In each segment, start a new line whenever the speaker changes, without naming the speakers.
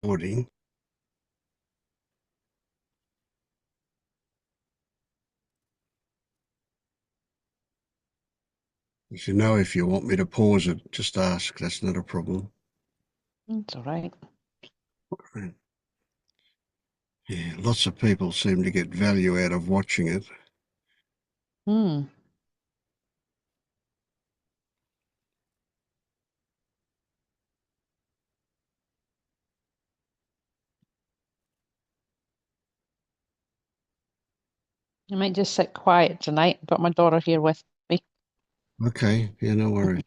recording. As you know, if you want me to pause it, just ask. That's not a problem.
It's all right.
Yeah, lots of people seem to get value out of watching it.
Hmm. I might just sit quiet tonight. Got my daughter here with me.
Okay, yeah, no worries.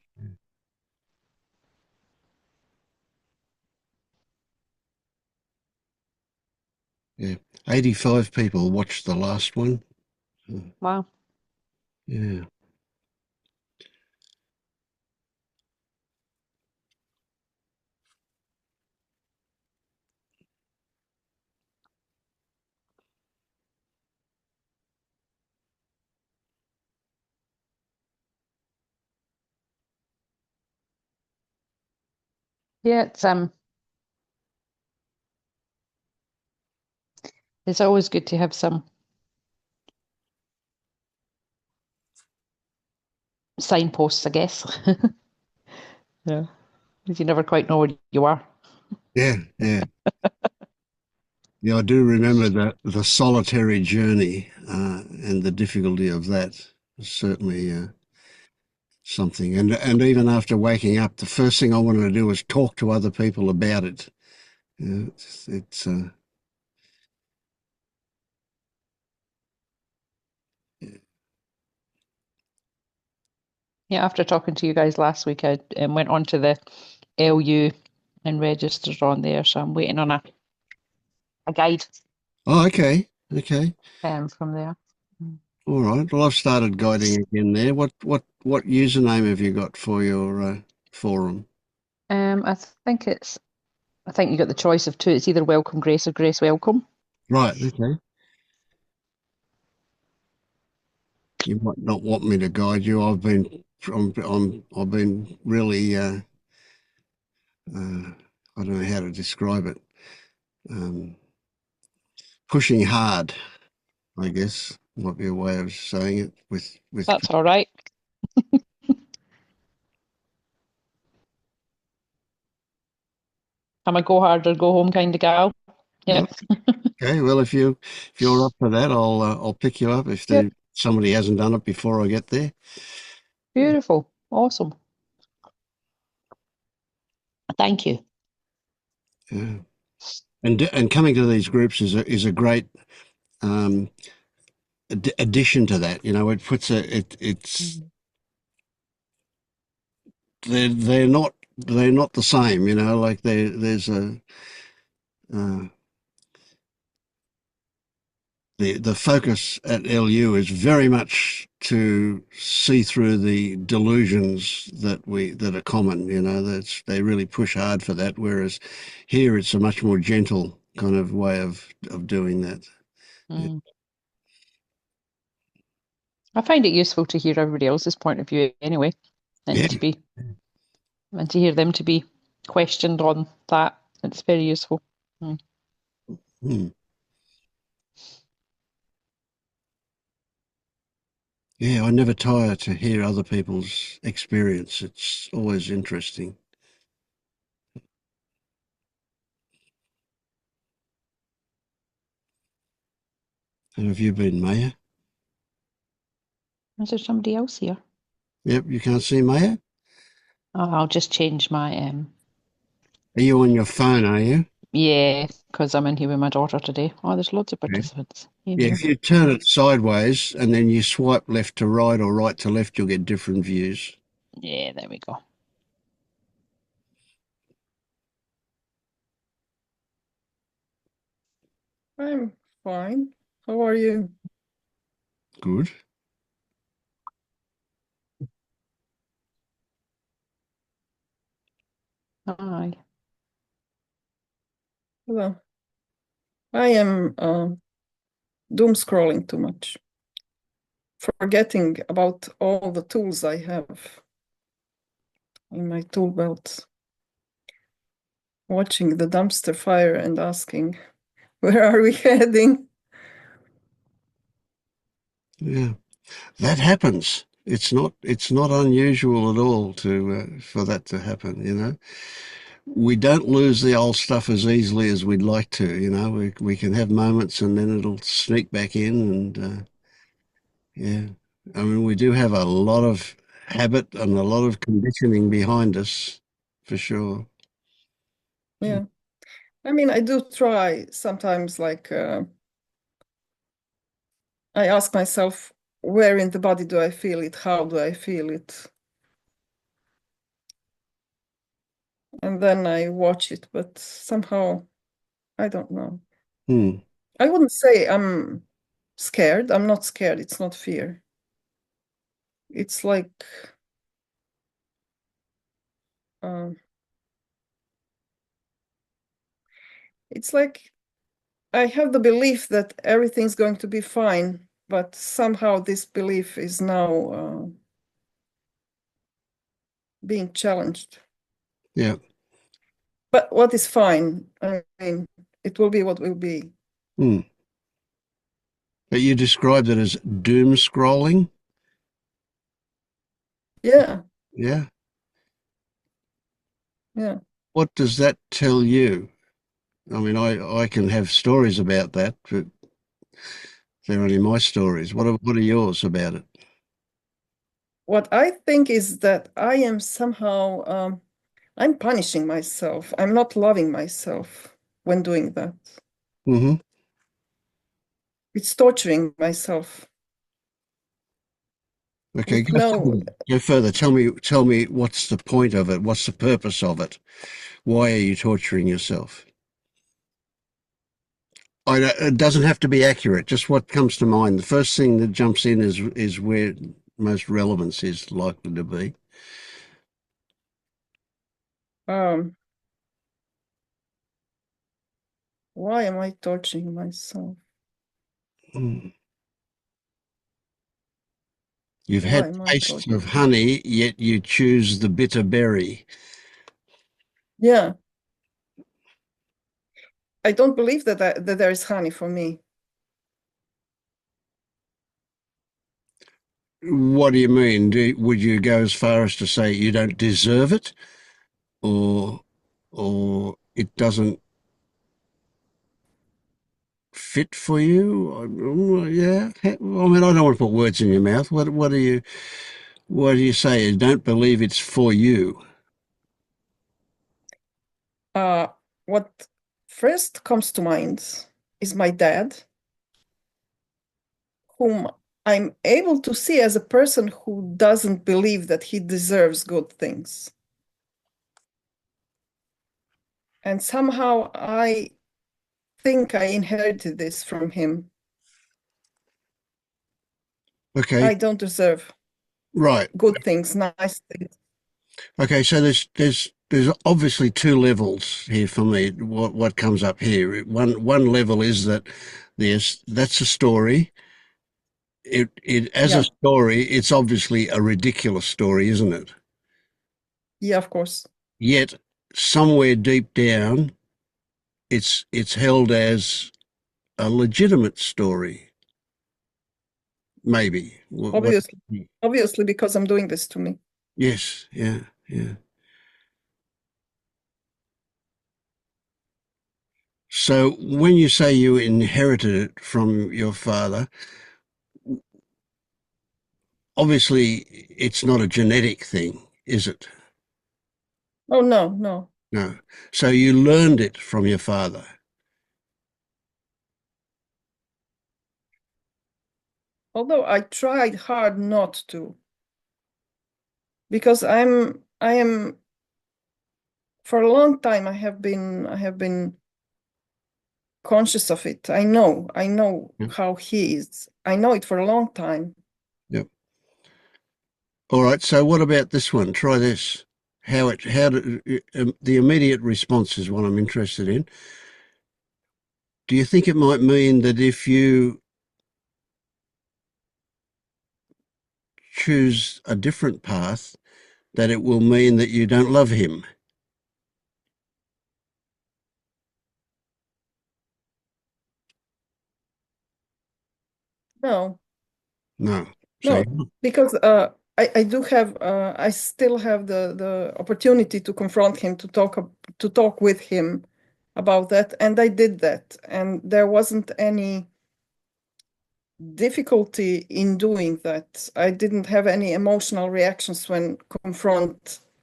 Yeah, 85 people watched the last one.
Wow.
Yeah.
Yeah, it's always good to have some signposts, I guess. Yeah. Because you never quite know where you are.
Yeah, yeah. Yeah, I do remember the solitary journey and the difficulty of that. Certainly something. And even after waking up, the first thing I wanted to do was talk to other people about it. It's
Yeah, after talking to you guys last week, I went on to the LU and registered on there. So I'm waiting on a guide
Oh, okay, okay,
from there. Mm.
all right. Well, I've started guiding again there. What username have you got for your forum?
I think I think you got the choice of two. It's either Welcome Grace or Grace Welcome.
Right, okay. You might not want me to guide you. I've been really I don't know how to describe it. Um, Pushing hard, I guess, might be a way of saying it. With
That's all right. I'm a go hard or go home kind of gal.
Oh,
Yeah.
okay, well, if you're up for that, I'll pick you up if
Yep.
somebody hasn't done it before I get there.
Beautiful. Awesome. Thank you.
Yeah. And coming to these groups is a great um, addition to that. You know, it puts it's
Mhm.
they're not the same. You know, like there's a uh, the focus at LU is very much to see through the delusions that are common. You know, they really push hard for that. Whereas here, it's a much more gentle kind of way of doing that. Yeah.
Mm. I find it useful to hear everybody else's point of view anyway, and
Yeah.
to hear them to be questioned on that. It's very useful. Mm.
Hmm. Yeah, I never tire to hear other people's experience. It's always interesting. And have you been, Maya?
Is there somebody else here?
Yep, you can't see Maya?
Oh, I'll just change my
Are you on your phone, are you?
yeah, because I'm in here with my daughter today. Oh, there's loads of
Okay.
participants in
Yeah,
here.
if you turn it sideways and then you swipe left to right or right to left, you'll get different views.
Yeah, there we go.
I'm fine. How are you?
Good.
Aye.
Well, I am doom scrolling too much, forgetting about all the tools I have in my tool belt. watching the dumpster fire and asking, where are we heading?
Yeah, that happens. It's not unusual at all to for that to happen. We don't lose the old stuff as easily as we'd like to. We can have moments and then it'll sneak back in, and yeah, I mean we do have a lot of habit and a lot of conditioning behind us, for sure.
Yeah. I mean, I do try sometimes, like, I ask myself, where in the body do I feel it? How do I feel it? And then I watch it, but somehow, I don't know.
Hmm.
I wouldn't say I'm scared. I'm not scared. It's not fear. It's like, uh, it's like I have the belief that everything's going to be fine, but somehow this belief is now being challenged.
Yeah.
But what is fine? I mean, it will be what will be.
Hmm. But you described it as doom scrolling.
Yeah,
Yeah.
yeah.
What does that tell you? I mean, I can have stories about that, but they're only my stories. What are yours about it?
What I think is that I am somehow, I'm punishing myself. I'm not loving myself when doing that.
Mm-hmm.
It's torturing myself
Okay,
with
go
no,
further. Go further. Tell me what's the point of it? What's the purpose of it? Why are you torturing yourself? It doesn't have to be accurate. Just what comes to mind. The first thing that jumps in is where most relevance is likely to be.
um, why am I torturing myself?
Mm. You've
Why
had
am I
tastes of
torturing?
honey, yet you choose the bitter berry.
Yeah, I don't believe that there is honey for me.
What do you mean? Would you go as far as to say you don't deserve it, or or it doesn't fit for you? Yeah. I mean, I don't want to put words in your mouth. What do you say? You don't believe it's for you?
Uh, what first comes to mind is my dad, whom I'm able to see as a person who doesn't believe that he deserves good things. And somehow I think I inherited this from him.
Okay.
I don't deserve
Right.
good things, nice things.
Okay. So there's obviously two levels here for me. What comes up here? One level is that that's a story. It as a
Yeah,
story, it's obviously a ridiculous story, isn't it?
yeah, of course.
Yet somewhere deep down, it's held as a legitimate story. Maybe. What?
Obviously, obviously, because I'm doing this to me.
Yes. Yeah. Yeah. So when you say you inherited it from your father, obviously it's not a genetic thing, is it?
Oh, no, no.
No. So you learned it from your father.
Although I tried hard not to, because I am for a long time I have been conscious of it. I know
Yep.
how he is. I know it for a long time.
Yep. All right. So what about this one? Try this. The immediate response is what I'm interested in. Do you think it might mean that if you choose a different path, that it will mean that you don't love him?
No,
No. So,
no, because I do have I still have the opportunity to confront him, to talk with him about that, and I did that, and there wasn't any difficulty in doing that. I didn't have any emotional reactions when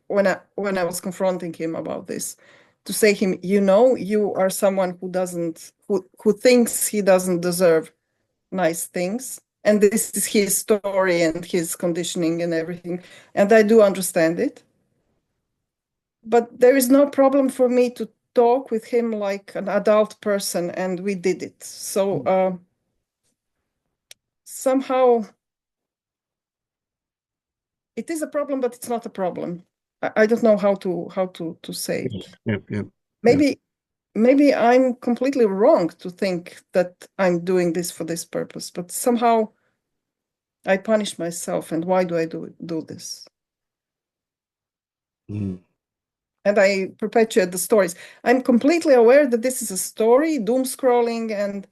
I was confronting him about this. To say him, you are someone who thinks he doesn't deserve nice things, and this is his story and his conditioning and everything, and I do understand it. But there is no problem for me to talk with him like an adult person, and we did it. So somehow it is a problem, but it's not a problem. I don't know how to say it.
yep, yep, yep.
Maybe I'm completely wrong to think that I'm doing this for this purpose, but somehow I punish myself. And why do I do this?
Mm.
And I perpetuate the stories. I'm completely aware that this is a story, doom scrolling and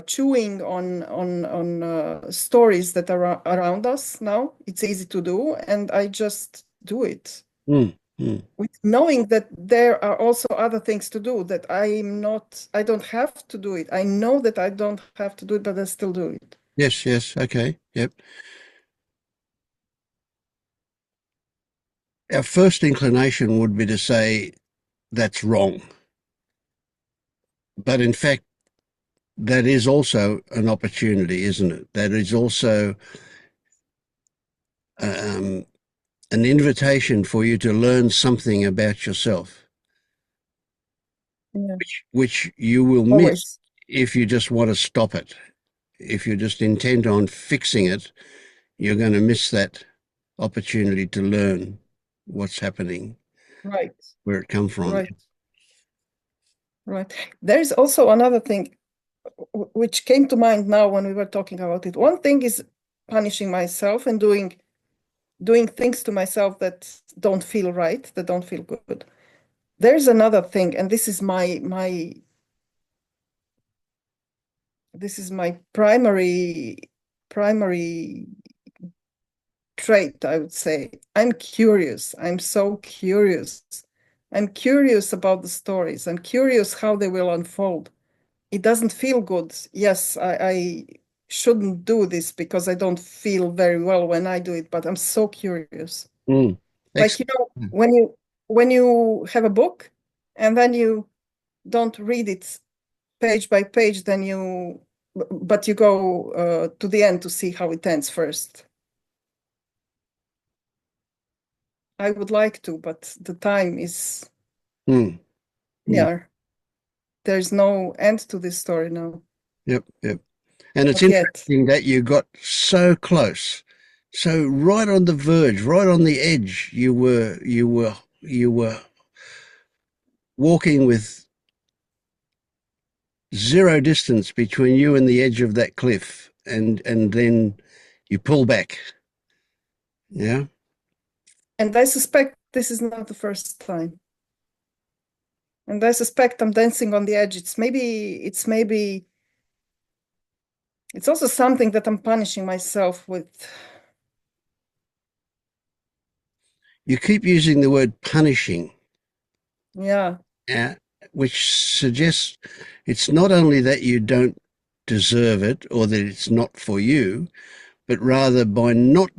chewing on stories that are around us now. It's easy to do, and I just do it
Mm. Mm.
with knowing that there are also other things to do, that I don't have to do it. I know that I don't have to do it, but I still do it.
Yes, yes, okay, yep. Our first inclination would be to say that's wrong. But in fact, that is also an opportunity, isn't it? That is also um, an invitation for you to learn something about yourself,
Yeah,
which you will miss
always.
if you just want to stop it. If you're just intent on fixing it, you're going to miss that opportunity to learn what's happening,
Right,
where it comes from.
right, right. There's also another thing which came to mind now when we were talking about it. One thing is punishing myself and doing things to myself that don't feel right, that don't feel good. There's another thing, and this is my primary trait, I would say. I'm curious. I'm so curious. I'm curious about the stories. I'm curious how they will unfold. It doesn't feel good. Yes, I shouldn't do this because I don't feel very well when I do it, but I'm so curious.
Mm.
Like,
Excellent.
when you have a book and then you don't read it page by page, but you go to the end to see how it ends first. I would like to, but the time is
Mm. Mm.
near. There's no end to this story now.
Yep, yep. And it's
Not yet.
interesting that you got so close, so right on the verge, right on the edge. You were walking with zero distance between you and the edge of that cliff, and then you pull back. Yeah.
And I suspect this is not the first time. And I suspect I'm dancing on the edge. It's also something that I'm punishing myself with.
You keep using the word punishing,
Yeah,
uh, which suggests it's not only that you don't deserve it or that it's not for you, but rather by not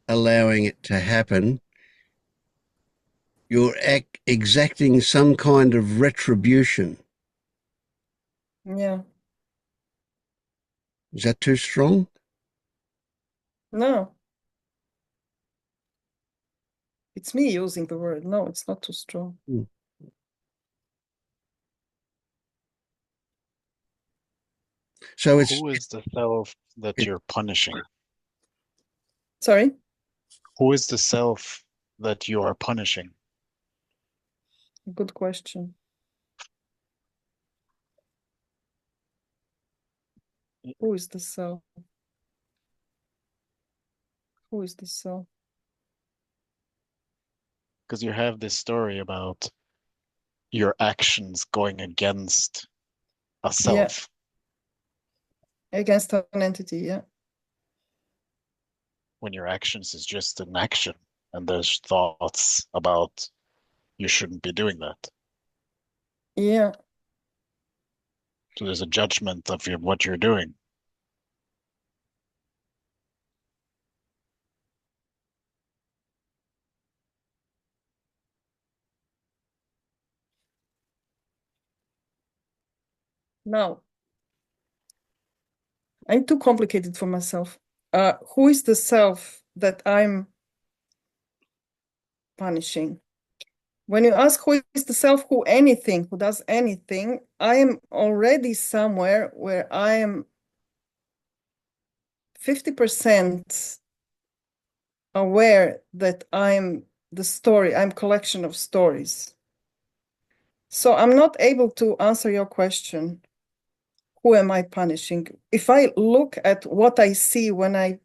allowing it to happen, you're exacting some kind of retribution.
yeah.
Is that too strong?
No, it's me using the word. No, it's not too strong.
Mm. So
Who is the self that
it,
you're punishing?
Sorry?
Who is the self that you are punishing?
Good question. Who is the self? Who is the self?
Because you have this story about your actions going against a
Yeah,
self.
Against an entity, yeah.
When your actions is just an action and there's thoughts about you shouldn't be doing that.
Yeah.
So there's a judgment of what you're doing.
Now, I'm too complicated for myself. Who is the self that I'm punishing? When you ask who is the self, who does anything, I am already somewhere where I am 50% aware that I'm the story, I'm collection of stories. So I'm not able to answer your question, who am I punishing? If I look at what I see when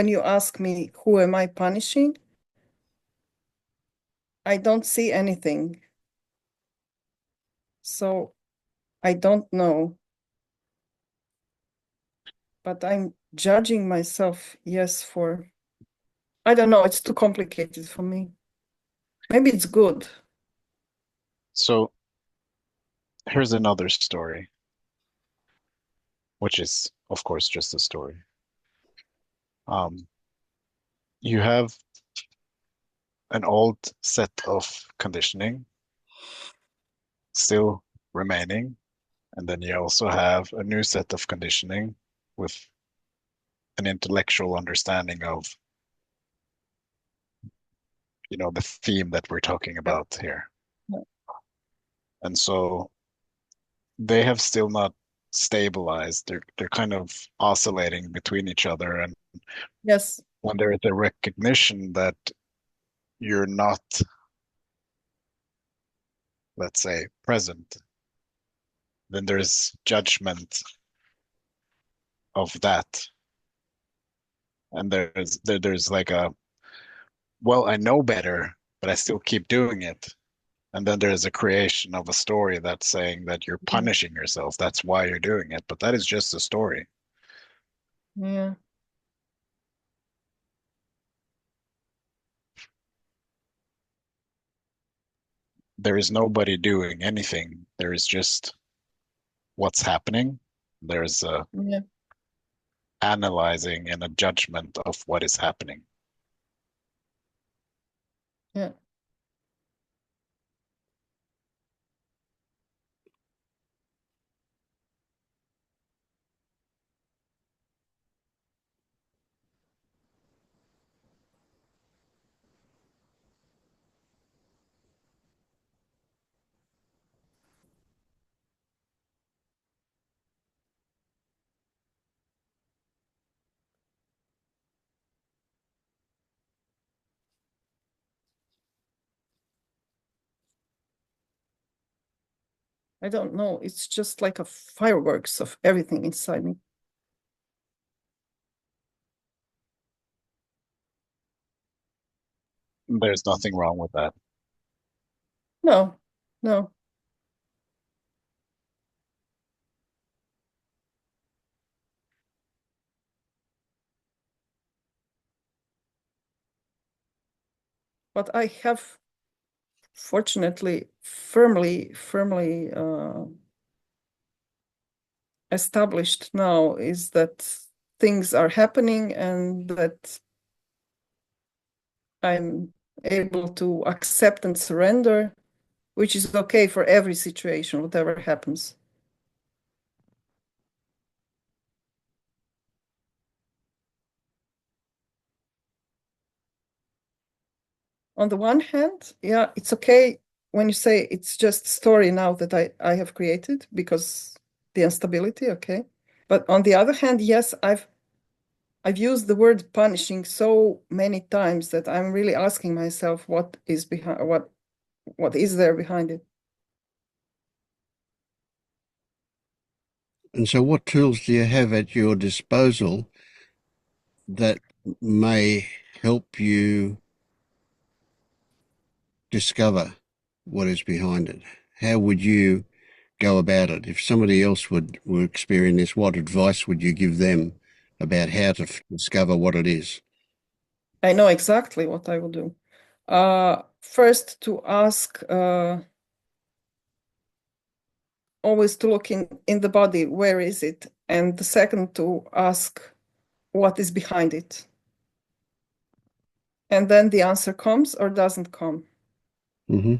you ask me, who am I punishing? I don't see anything. So I don't know. But I'm judging myself, yes, I don't know, it's too complicated for me. Maybe it's good.
So here's another story, which is, of course, just a story. You have an old set of conditioning still remaining, and then you also have a new set of conditioning with an intellectual understanding of, the theme that we're talking about here.
Yeah.
And so they have still not stabilized. They're kind of oscillating between each other. And
Yes.
when there is a recognition that you're not, let's say, present, then there's judgment of that. And there's like well, I know better, but I still keep doing it. And then there's a creation of a story that's saying that you're punishing yourself. That's why you're doing it. But that is just a story.
Yeah.
There is nobody doing anything. There is just what's happening. There's a
Yeah.
analyzing and a judgment of what is happening.
Yeah. I don't know. It's just like a fireworks of everything inside me.
There's nothing wrong with that.
No, no. But I have, fortunately, firmly established now is that things are happening and that I'm able to accept and surrender, which is okay for every situation, whatever happens. On the one hand, yeah, it's okay when you say it's just story now that I have created because the instability, okay. But on the other hand, yes, I've used the word punishing so many times that I'm really asking myself what is behind what is there behind it.
And so, what tools do you have at your disposal that may help you discover what is behind it? How would you go about it? If somebody else were experiencing this, what advice would you give them about how to discover what it is?
I know exactly what I will do. First, to ask, always to look in the body, where is it? And the second, to ask what is behind it. And then the answer comes or doesn't come.
Mm-hmm.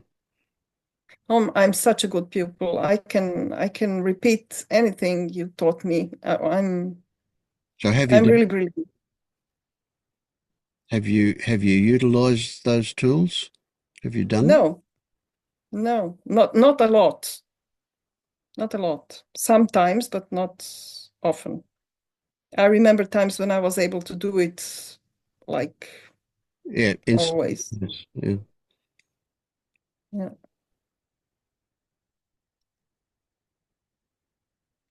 I'm such a good pupil. I can repeat anything you taught me.
So
I'm really brilliant.
have you utilized those tools? Have you done them?
No, not a lot. Not a lot. Sometimes, but not often. I remember times when I was able to do it like
Yeah,
always.
yes, yeah.
Yeah.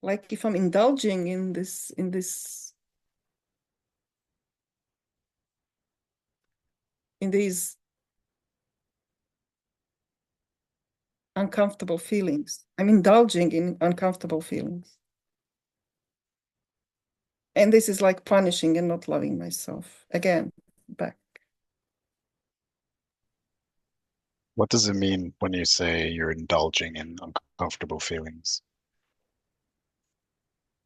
Like if I'm indulging in these uncomfortable feelings. I'm indulging in uncomfortable feelings. And this is like punishing and not loving myself. Again, back.
What does it mean when you say you're indulging in uncomfortable feelings?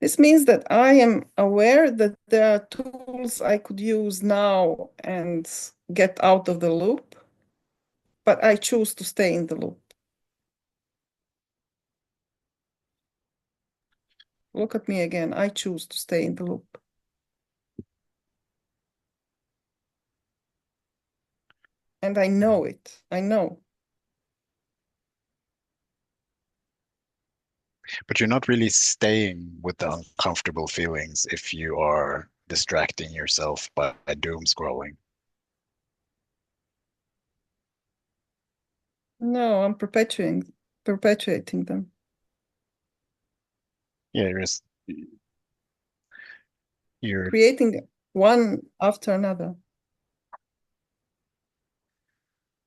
This means that I am aware that there are tools I could use now and get out of the loop, but I choose to stay in the loop. Look at me again. I choose to stay in the loop. And I know it. I know.
But you're not really staying with the uncomfortable feelings if you are distracting yourself by doom scrolling.
No, I'm perpetuating them.
Yeah, you're
Creating one after another.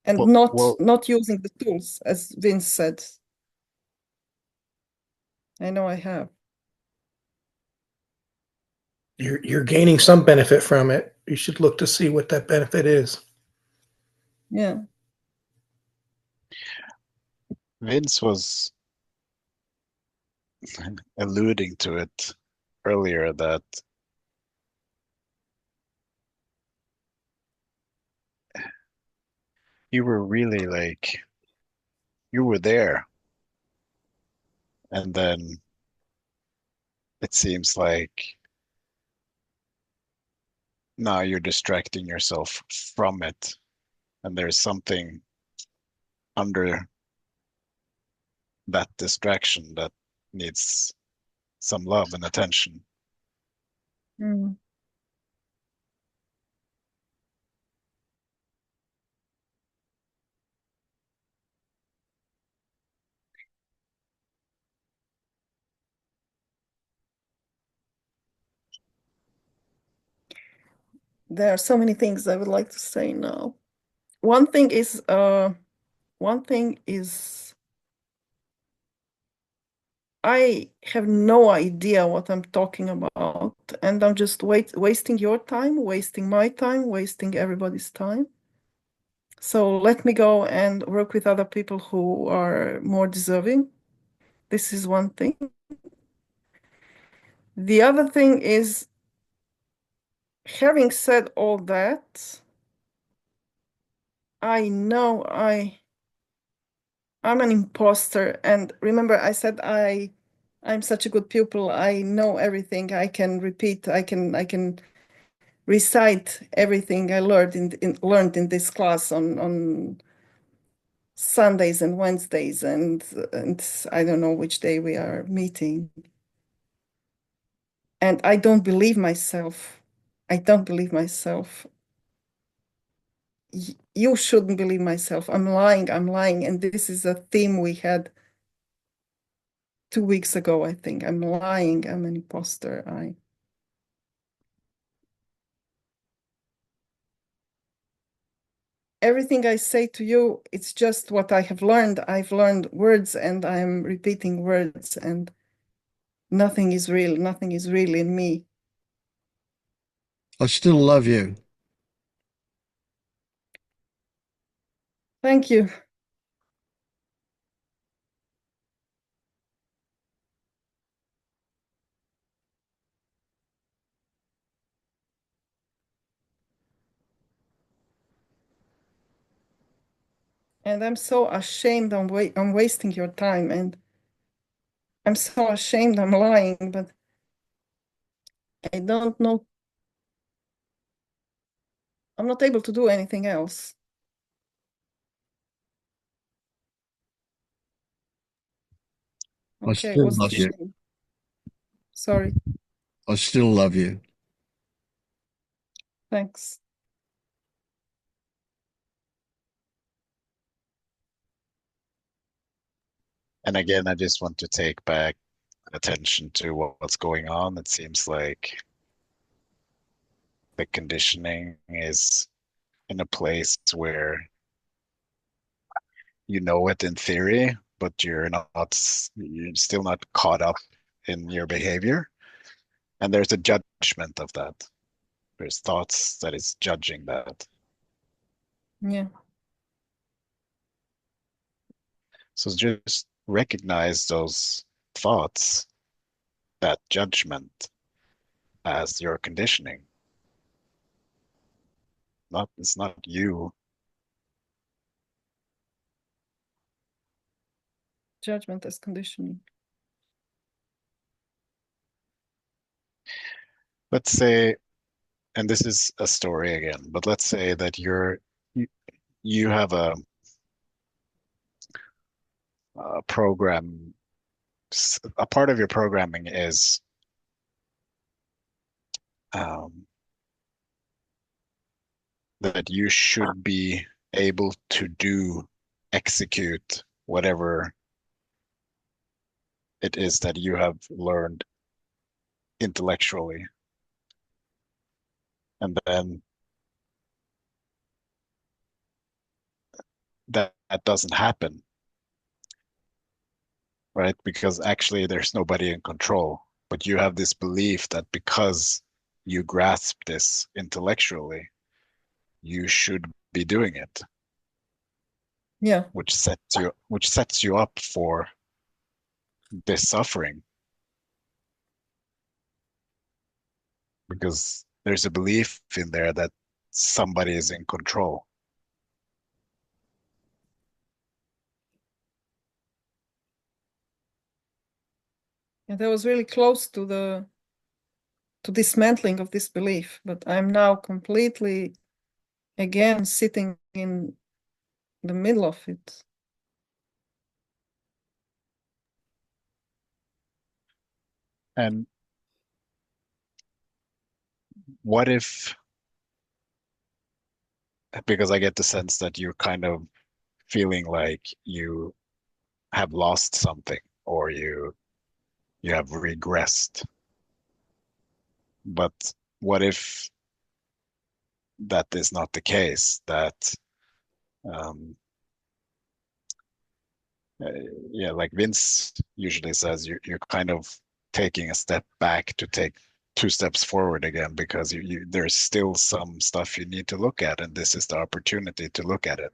And
well,
not using the tools, as Vince said. I know I have.
You're gaining some benefit from it. You should look to see what that benefit is.
Yeah.
Vince was alluding to it earlier that you were really like, you were there. And then it seems like now you're distracting yourself from it. And there's something under that distraction that needs some love and attention.
Mm. There are so many things I would like to say now. One thing is I have no idea what I'm talking about, and I'm just wasting your time, wasting my time, wasting everybody's time. So let me go and work with other people who are more deserving. This is one thing. The other thing is, having said all that, I know I'm an imposter. And remember, I said I'm such a good pupil. I know everything. I can repeat. I can recite everything I learned in this class on Sundays and Wednesdays, and I don't know which day we are meeting. And I don't believe myself. I don't believe myself. You shouldn't believe myself. I'm lying. And this is a theme we had 2 weeks ago, I think. I'm lying. I'm an imposter. everything I say to you, it's just what I have learned. I've learned words and I'm repeating words, and nothing is real. Nothing is real in me.
I still love you.
Thank you. And I'm so ashamed I'm wasting your time, and I'm so ashamed I'm lying, but I don't know. I'm not able to do anything else.
I
Okay,
still
what's the
love you.
shame? Sorry,
I still love you.
thanks.
And again, I just want to take back attention to what's going on. It seems like the conditioning is in a place where you know it in theory, but you're still not caught up in your behavior. And there's a judgment of that. There's thoughts that is judging that.
Yeah,
So just recognize those thoughts, that judgment as your conditioning. It's not you.
judgment as conditioning.
Let's say, and this is a story again, but let's say that you, you have a program. A part of your programming is um, that you should be able to execute whatever it is that you have learned intellectually. And then that doesn't happen, right? Because actually there's nobody in control. But you have this belief that because you grasp this intellectually, you should be doing it,
Yeah,
which sets you up for this suffering, because there's a belief in there that somebody is in control.
and I was really close to dismantling of this belief, but I'm now completely again sitting in the middle of it.
And what if, because I get the sense that you're kind of feeling like you have lost something, or you have regressed. But what if that is not the case? That um, uh, yeah, like Vince usually says, you're kind of taking a step back to take two steps forward again, because there's still some stuff you need to look at, and this is the opportunity to look at it.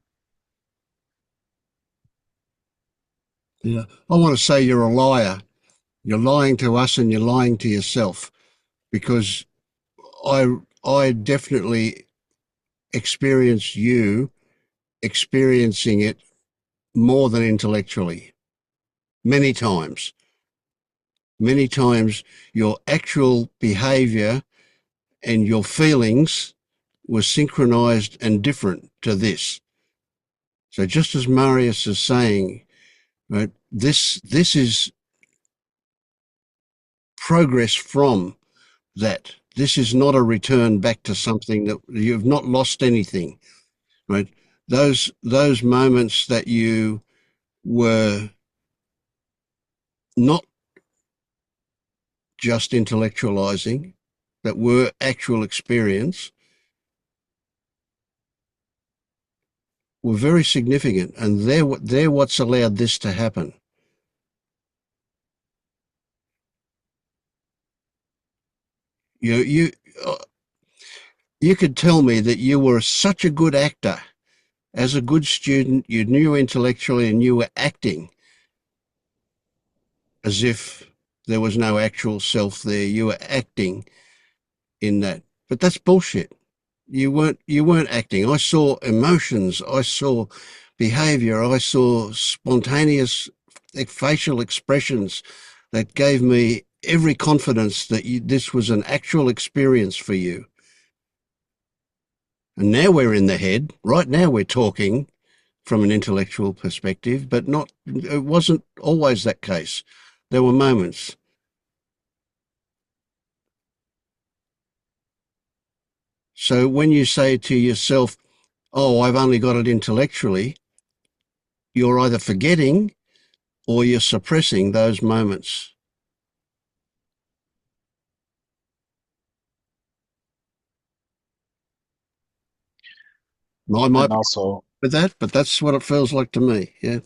Yeah. I want to say you're a liar. You're lying to us and you're lying to yourself, because I I definitely experienced you experiencing it more than intellectually. Many times. Many times your actual behavior and your feelings were synchronized and different to this. So just as Marius is saying, right, this is progress from that. This is not a return back to something that you've not lost anything, right? Those moments that you were not just intellectualizing, that were actual experience, were very significant, and they're what's allowed this to happen. You you could tell me that you were such a good actor. As a good student, you knew intellectually and you were acting as if there was no actual self there. You were acting in that. But that's bullshit. You weren't acting. I saw emotions. I saw behavior. I saw spontaneous facial expressions that gave me every confidence that this was an actual experience for you. And now we're in the head. Right now we're talking from an intellectual perspective, but it wasn't always that case. There were moments. So when you say to yourself, oh, I've only got it intellectually, you're either forgetting or you're suppressing those moments. I might
And
be
also,
with that, but that's what it feels like to me. Yeah.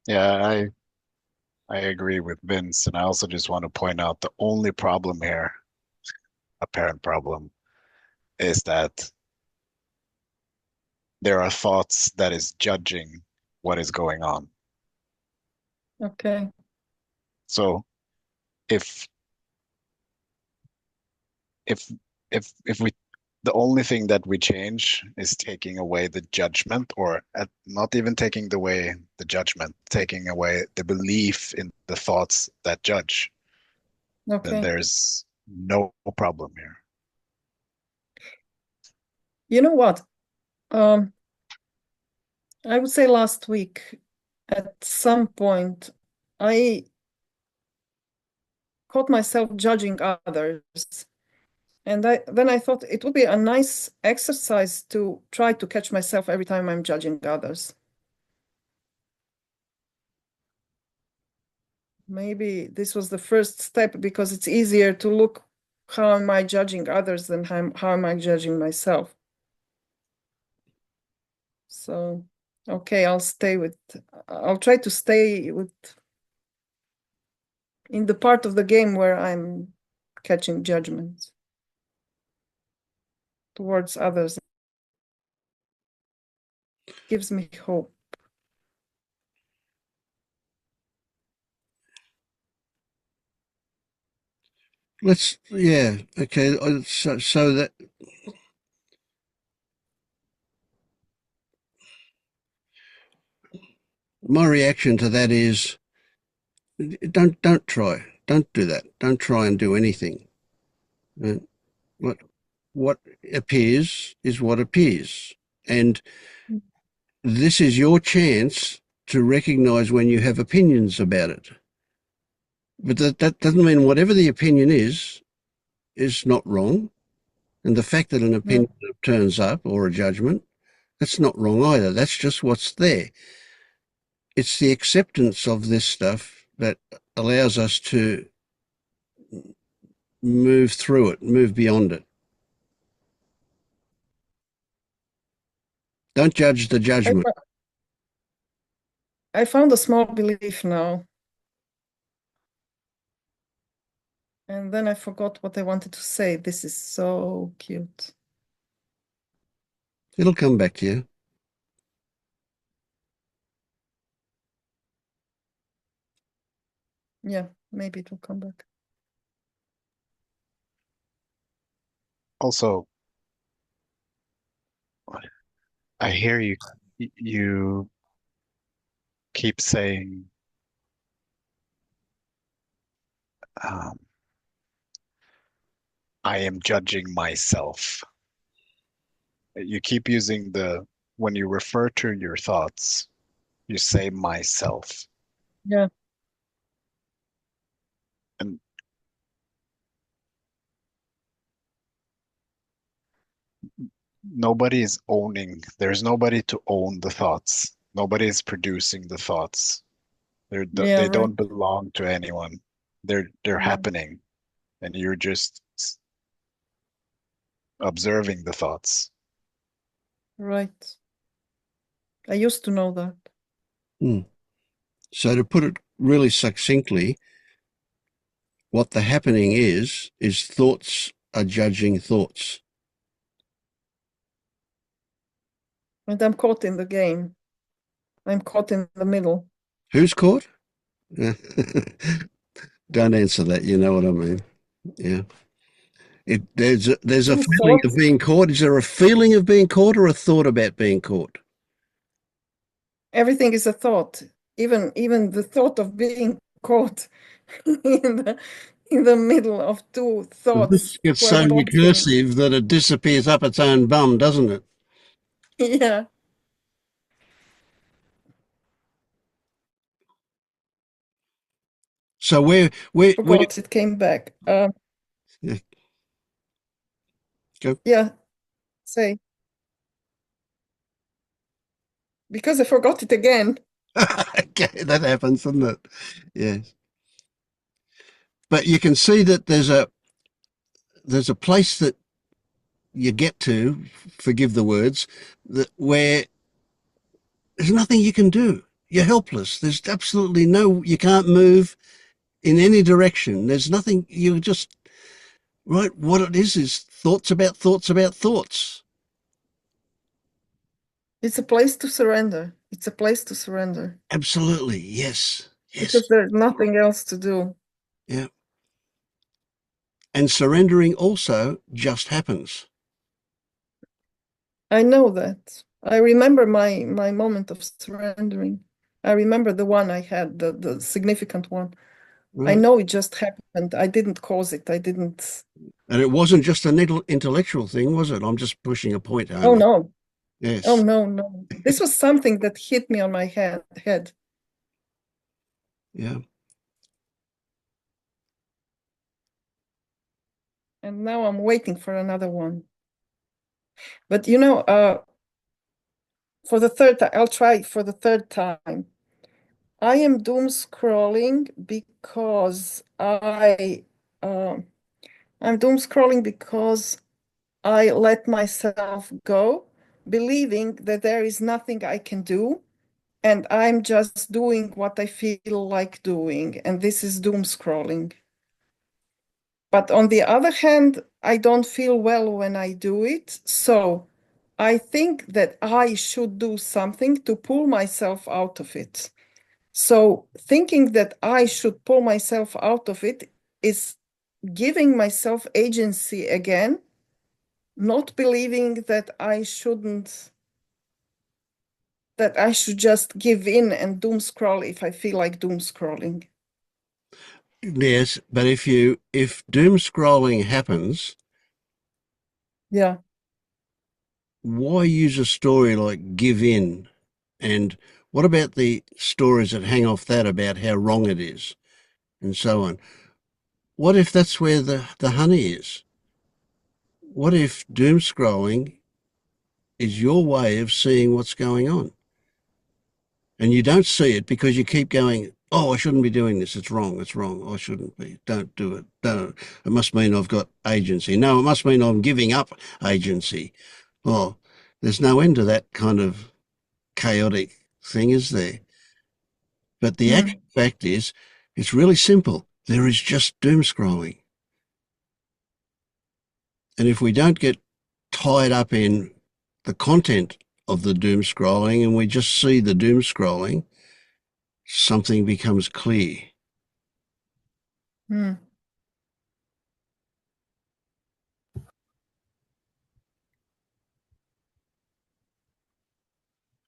yeah, I agree with Vince, and I also just want to point out the only problem here, apparent problem, is that there are thoughts that is judging what is going on.
Okay.
So if if if we the only thing that we change is taking away the judgment, or not even taking away the judgment, taking away the belief in the thoughts that judge, then
Okay.
there's no problem here.
You know what? I would say last week, at some point, I caught myself judging others. And then I thought it would be a nice exercise to try to catch myself every time I'm judging others. Maybe this was the first step, because it's easier to look how am I judging others than how am I judging myself. So, okay, I'll try to stay in the part of the game where I'm catching judgments towards others. It gives me hope.
Okay. So that my reaction to that is don't do that. Don't try and do anything. What appears is what appears, and this is your chance to recognize when you have opinions about it. But that doesn't mean whatever the opinion is not wrong. And the fact that an opinion turns up, or a judgment, that's not wrong either. That's just what's there. It's the acceptance of this stuff that allows us to move through it, move beyond it. Don't judge the judgment.
I found a small belief now. And then I forgot what I wanted to say. This is so cute.
It'll come back to you.
Yeah, maybe it will come back.
Also, I hear you keep saying I am judging myself. You keep using when you refer to your thoughts, you say myself.
Yeah.
And nobody is owning, there's nobody to own the thoughts. Nobody is producing the thoughts.
Yeah,
They
right.
don't belong to anyone. They're
Yeah.
happening, and you're just observing the thoughts.
Right. I used to know that.
So to put it really succinctly, what the happening is thoughts are judging thoughts.
And I'm caught in the game. I'm caught in the middle.
Who's caught? Don't answer that. You know what I mean. Yeah. There's a
Two
feeling of
thoughts.
being caught. Is there a feeling of being caught or a thought about being caught?
Everything is a thought. Even the thought of being caught in the middle of two thoughts
It's
who are
so
boxing.
recursive that it disappears up its own bum, doesn't it?
Yeah.
So
Forgot it came back.
Yeah, go.
Yeah, say. Because I forgot it again.
Okay, that happens, doesn't it? Yes. But you can see that there's a place that you get to, forgive the words, where there's nothing you can do. You're helpless. There's absolutely you can't move in any direction. There's nothing, you just, right, what it is thoughts about thoughts about thoughts.
It's a place to surrender. It's a place to surrender.
Absolutely, yes, yes.
Because there's nothing else to do.
Yeah. And surrendering also just happens.
I know that. I remember my moment of surrendering. I remember the one I had, the significant one. I know it just happened. I didn't cause it. I didn't.
And it wasn't just an intellectual thing, was it? I'm just pushing a point home.
Oh, no.
Yes.
Oh, no. This was something that hit me on my head.
Yeah.
And now I'm waiting for another one. But for the third time, I'll try for the third time. I am doom scrolling because I'm doom scrolling because I let myself go, believing that there is nothing I can do, and I'm just doing what I feel like doing, and this is doom scrolling. But on the other hand, I don't feel well when I do it, so I think that I should do something to pull myself out of it. So thinking that I should pull myself out of it is giving myself agency again, not believing that I should just give in and doom scroll if I feel like doom scrolling.
Yes, but if doom scrolling happens,
Yeah.
why use a story like give in? And what about the stories that hang off that about how wrong it is and so on? What if that's where the honey is? What if doom scrolling is your way of seeing what's going on? And you don't see it because you keep going, oh, I shouldn't be doing this. It's wrong. It's wrong. I shouldn't be. Don't do it. Don't. It must mean I've got agency. No, it must mean I'm giving up agency. Well, there's no end to that kind of chaotic thing, is there? But the actual fact is, it's really simple. There is just doom scrolling. And if we don't get tied up in the content of the doom scrolling and we just see the doom scrolling, something becomes clear.
Hmm.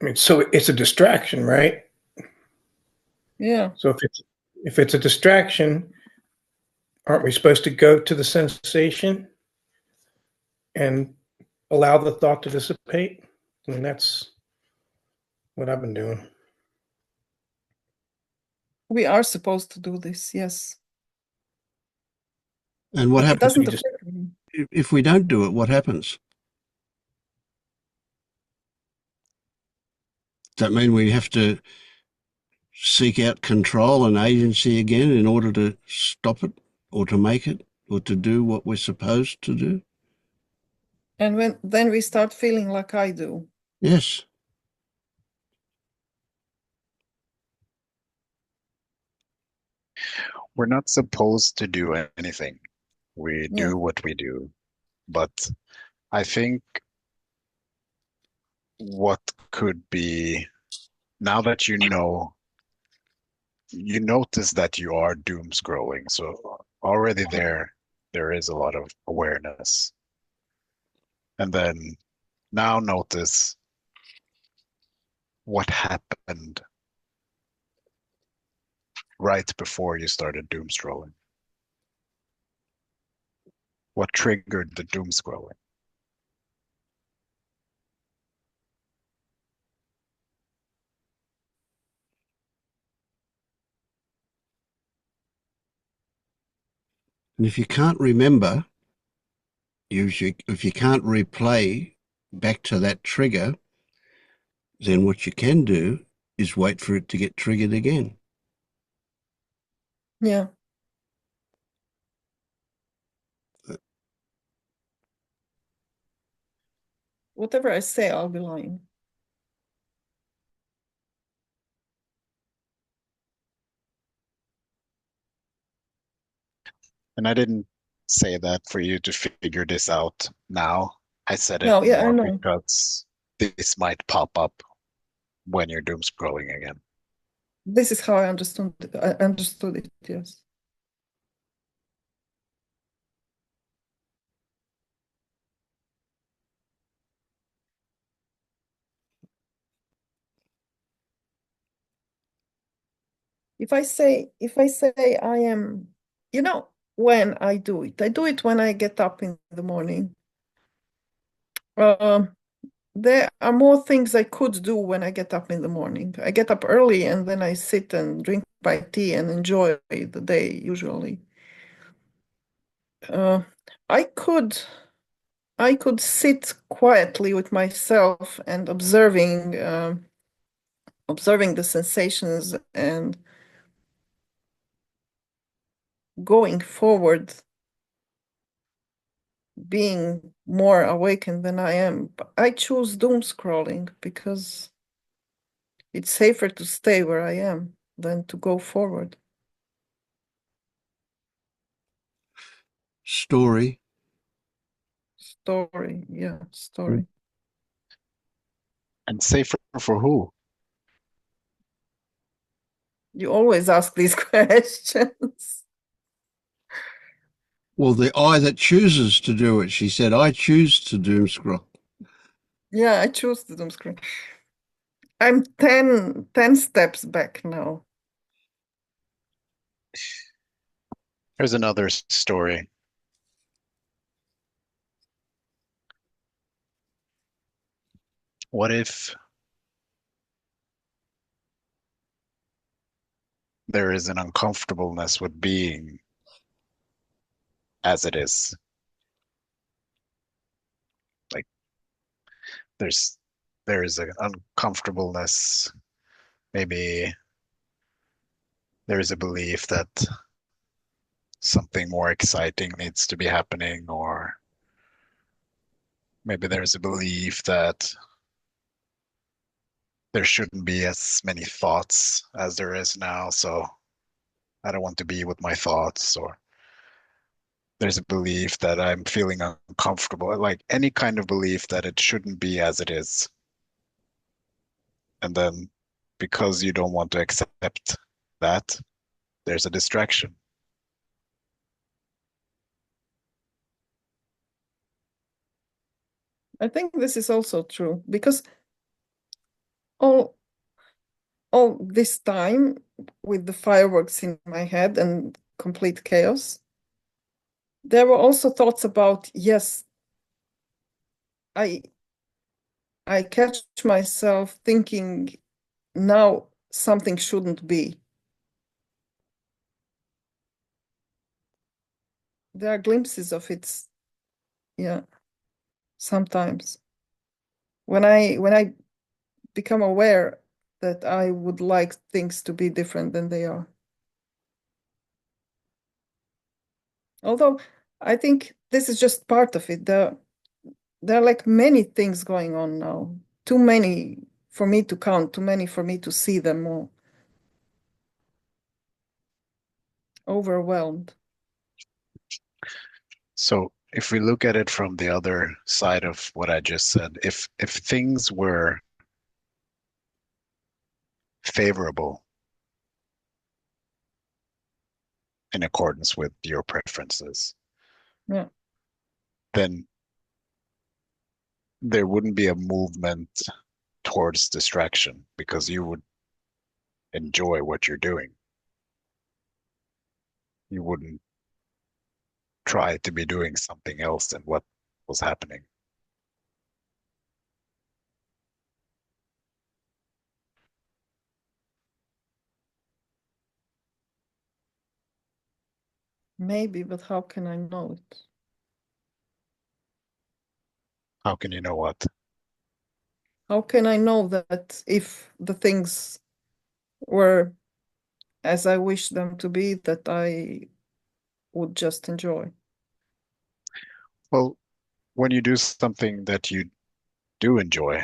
I mean, so it's a distraction, right?
Yeah.
So if it's a distraction, aren't we supposed to go to the sensation and allow the thought to dissipate? I mean, that's what I've been doing.
We are supposed to do this, yes.
And what
It
happens
doesn't affect me.
if we don't do it? What happens? Does that mean we have to seek out control and agency again in order to stop it or to make it or to do what we're supposed to do?
And then we start feeling like I do.
Yes.
We're not supposed to do anything. We
Yeah.
do what we do. But I think what could be, now that you know, you notice that you are doom scrolling. So already there is a lot of awareness. And then now notice what happened right before you started doom scrolling. What triggered the doom scrolling?
And if you can't remember, if you can't replay back to that trigger, then what you can do is wait for it to get triggered again.
Yeah. Whatever I say, I'll be lying.
And I didn't say that for you to figure this out now. I said it
No, yeah, I
more
know.
because this might pop up when you're doom scrolling again.
This is how I understood it. I understood it, yes. If I say I am, when I do it when I get up in the morning. There are more things I could do when I get up in the morning. I get up early and then I sit and drink my tea and enjoy the day usually. Uh, I could I could sit quietly with myself and observing the sensations and going forward, being more awakened than I am. But I choose doom scrolling because it's safer to stay where I am than to go forward.
Story.
Story, yeah, story.
And safer for who?
You always ask these questions.
Well, the I that chooses to do it. She said, I choose to doom scroll.
Yeah, I choose the doom scrolling. I'm 10 steps back now.
Here's another story. What if there is an uncomfortableness with being as it is? Like there is an uncomfortableness. Maybe there is a belief that something more exciting needs to be happening, or maybe there's a belief that there shouldn't be as many thoughts as there is now, so I don't want to be with my thoughts, or there's a belief that I'm feeling uncomfortable, like any kind of belief that it shouldn't be as it is. And then because you don't want to accept that, there's a distraction.
I think this is also true because all this time with the fireworks in my head and complete chaos, there were also thoughts about, yes, I catch myself thinking now something shouldn't be. There are glimpses of it, yeah, sometimes. When I become aware that I would like things to be different than they are. Although I think this is just part of it. There are like many things going on now. too many for me to count, too many for me to see them all. Overwhelmed.
So if we look at it from the other side of what I just said, if things were favorable in accordance with your preferences,
Yeah.
then there wouldn't be a movement towards distraction because you would enjoy what you're doing. You wouldn't try to be doing something else than what was happening.
Maybe, but how can I know it?
How can you know what?
How can I know that if the things were as I wish them to be, that I would just enjoy?
Well, when you do something that you do enjoy,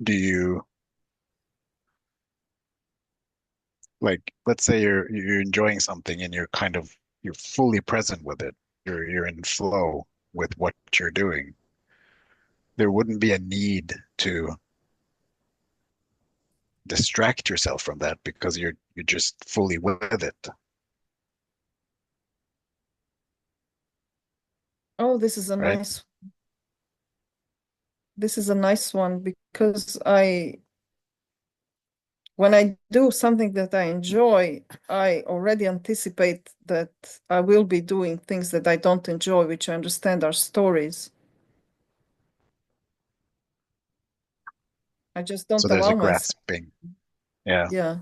do you, like, let's say you're enjoying something and you're fully present with it. You're in flow with what you're doing. There wouldn't be a need to distract yourself from that because you're just fully with it,
Oh, this is a
right?
nice one, because when I do something that I enjoy, I already anticipate that I will be doing things that I don't enjoy, which I understand are stories. I just
So
don't
there's a
allow myself.
grasping. Yeah.
Yeah.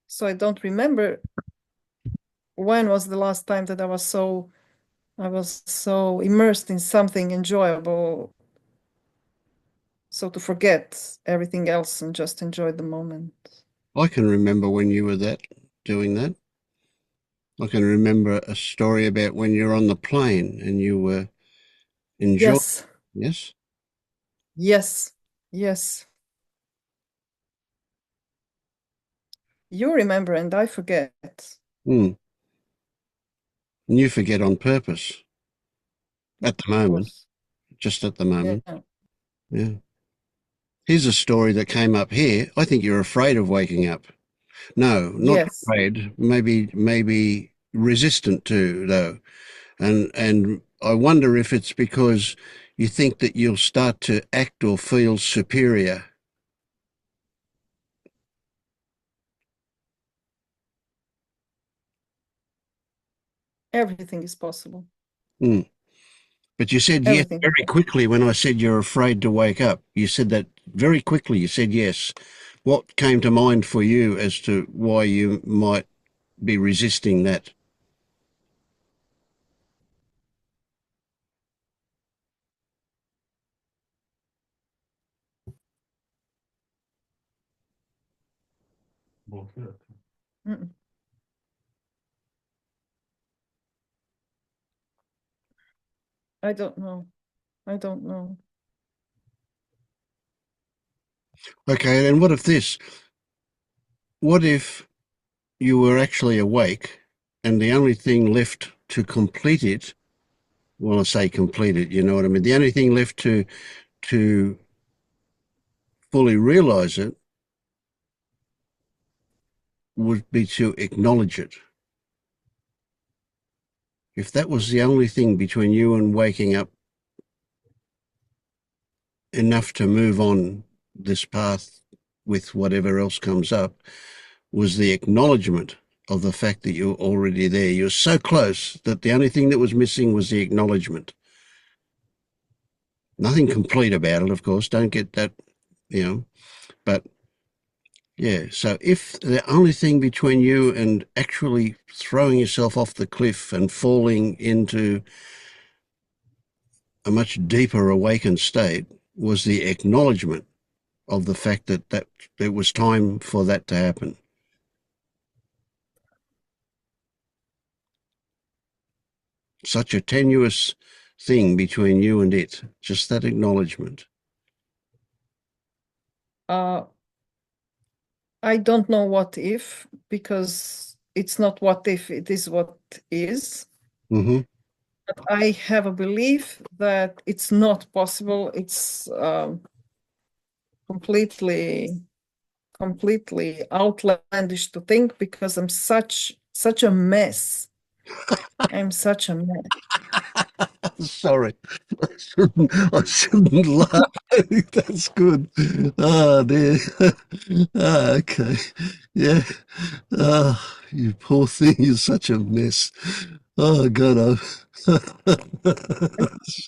So I don't remember when was the last time that I was so immersed in something enjoyable, so to forget everything else and just enjoy the moment.
I can remember when you were doing that. I can remember a story about when you're on the plane and you were enjoying.
Yes,
Yes.
yes, yes. You remember and I forget.
Mm. And you forget on purpose at the
Of
moment,
course.
just at the
Yeah.
moment. Yeah. Here's a story that came up here. I think you're afraid of waking up. No, not
Yes.
afraid. Maybe resistant to, though. And I wonder if it's because you think that you'll start to act or feel superior.
Everything is possible.
Mm. But you said yes
Everything is
very
possible.
quickly when I said you're afraid to wake up. You said that very quickly. You said yes. What came to mind for you as to why you might be resisting that?
Mm-mm. I don't know. I don't know.
Okay, then what if this? What if you were actually awake and the only thing left to complete it, well, I say complete it, you know what I mean? The only thing left to fully realize it would be to acknowledge it. If that was the only thing between you and waking up, enough to move on this path with whatever else comes up, was the acknowledgement of the fact that you're already there. You're so close that the only thing that was missing was the acknowledgement. Nothing complete about it, of course. Don't get that, you know, but yeah. So if the only thing between you and actually throwing yourself off the cliff and falling into a much deeper awakened state was the acknowledgement of the fact that it was time for that to happen. such a tenuous thing between you and it, just that acknowledgement.
I don't know what if, because it's not what if, it is what is.
Mm-hmm.
But I have a belief that it's not possible. It's completely outlandish to think, because I'm such a mess. I'm such a mess.
Sorry, I shouldn't laugh. That's good. Oh, dear. Ah, okay. Yeah. Ah, you poor thing. You're such a mess. Oh, God.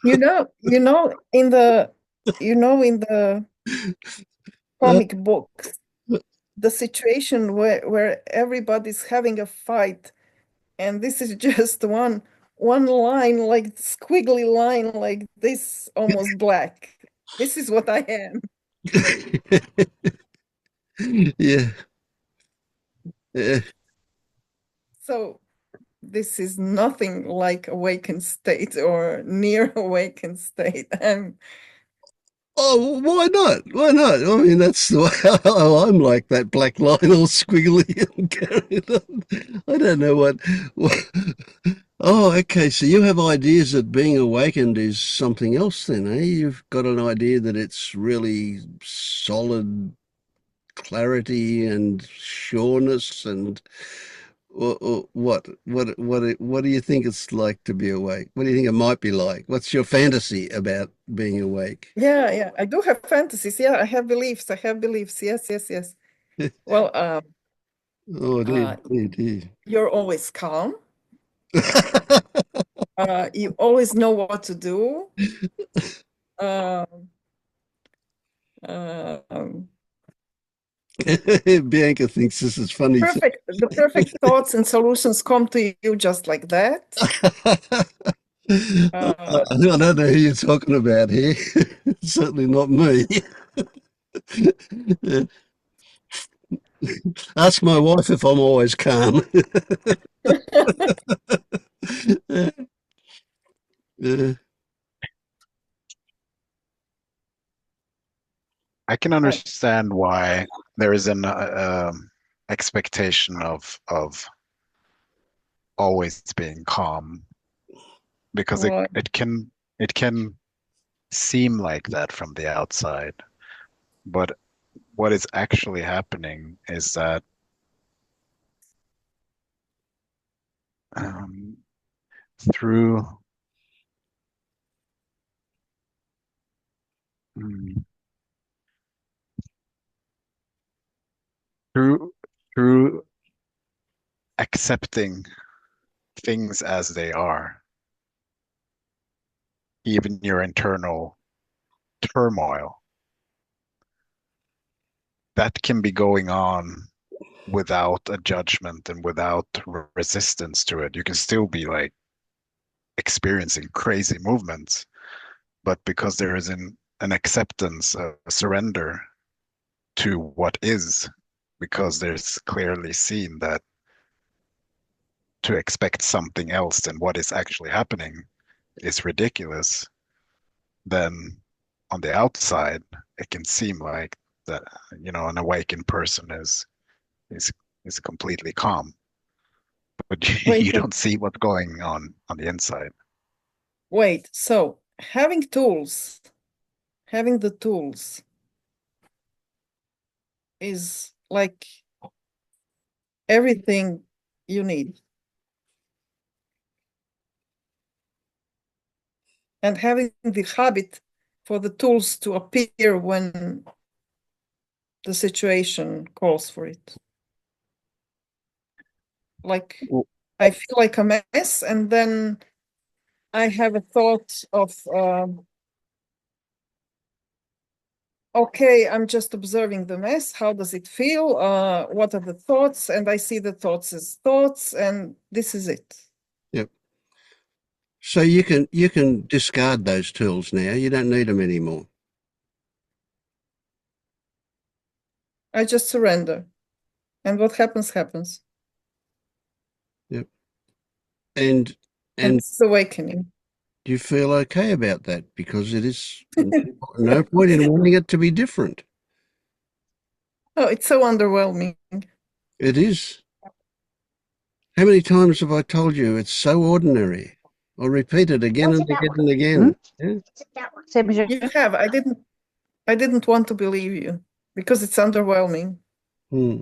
In the comic books, the situation where everybody's having a fight, and this is just one line, like squiggly line, like this, almost black. This is what I am.
Yeah. Yeah.
So this is nothing like awakened state or near awakened state.
Oh, why not? Why not? I mean, that's the way I'm like that black line all squiggly and carrying on. I don't know what. Oh, okay. So you have ideas that being awakened is something else then, eh? You've got an idea that it's really solid clarity and sureness and what do you think it's like to be awake? What do you think it might be like? What's your fantasy about being awake?
Yeah, I do have fantasies. Yeah, I have beliefs. Yes. Well,
Oh dear.
you're always calm. You always know what to do. Um, um,
Bianca thinks this is funny.
the perfect thoughts and solutions come to you just like that.
I don't know who you're talking about here. Certainly not me. Ask my wife if I'm always calm. Yeah.
I can understand why there is an expectation of always being calm, because
Well,
it can seem like that from the outside, but what is actually happening is that um, through mm, through through accepting things as they are, even your internal turmoil, that can be going on without a judgment and without resistance to it. You can still be like experiencing crazy movements, but because there is an acceptance, a surrender to what is, because there's clearly seen that to expect something else than what is actually happening is ridiculous, then on the outside it can seem like that, an awakened person is is completely calm, but
wait,
you don't see what's going on the inside.
wait. So having the tools is like everything you need. And having the habit for the tools to appear when the situation calls for it. Like, I feel like a mess, and then I have a thought of, okay, I'm just observing the mess. How does it feel? What are the thoughts? And I see the thoughts as thoughts, and this is it.
Yep. So you can discard those tools now. You don't need them anymore.
I just surrender. And what happens, happens.
Yep. And And
it's awakening.
you feel okay about that because it is no point in wanting it to be different.
Oh, it's so underwhelming.
It is. How many times have I told you it's so ordinary? I'll repeat it again and again and again. Yeah.
Same as you.
You have. I didn't want to believe you because it's underwhelming.
Hmm.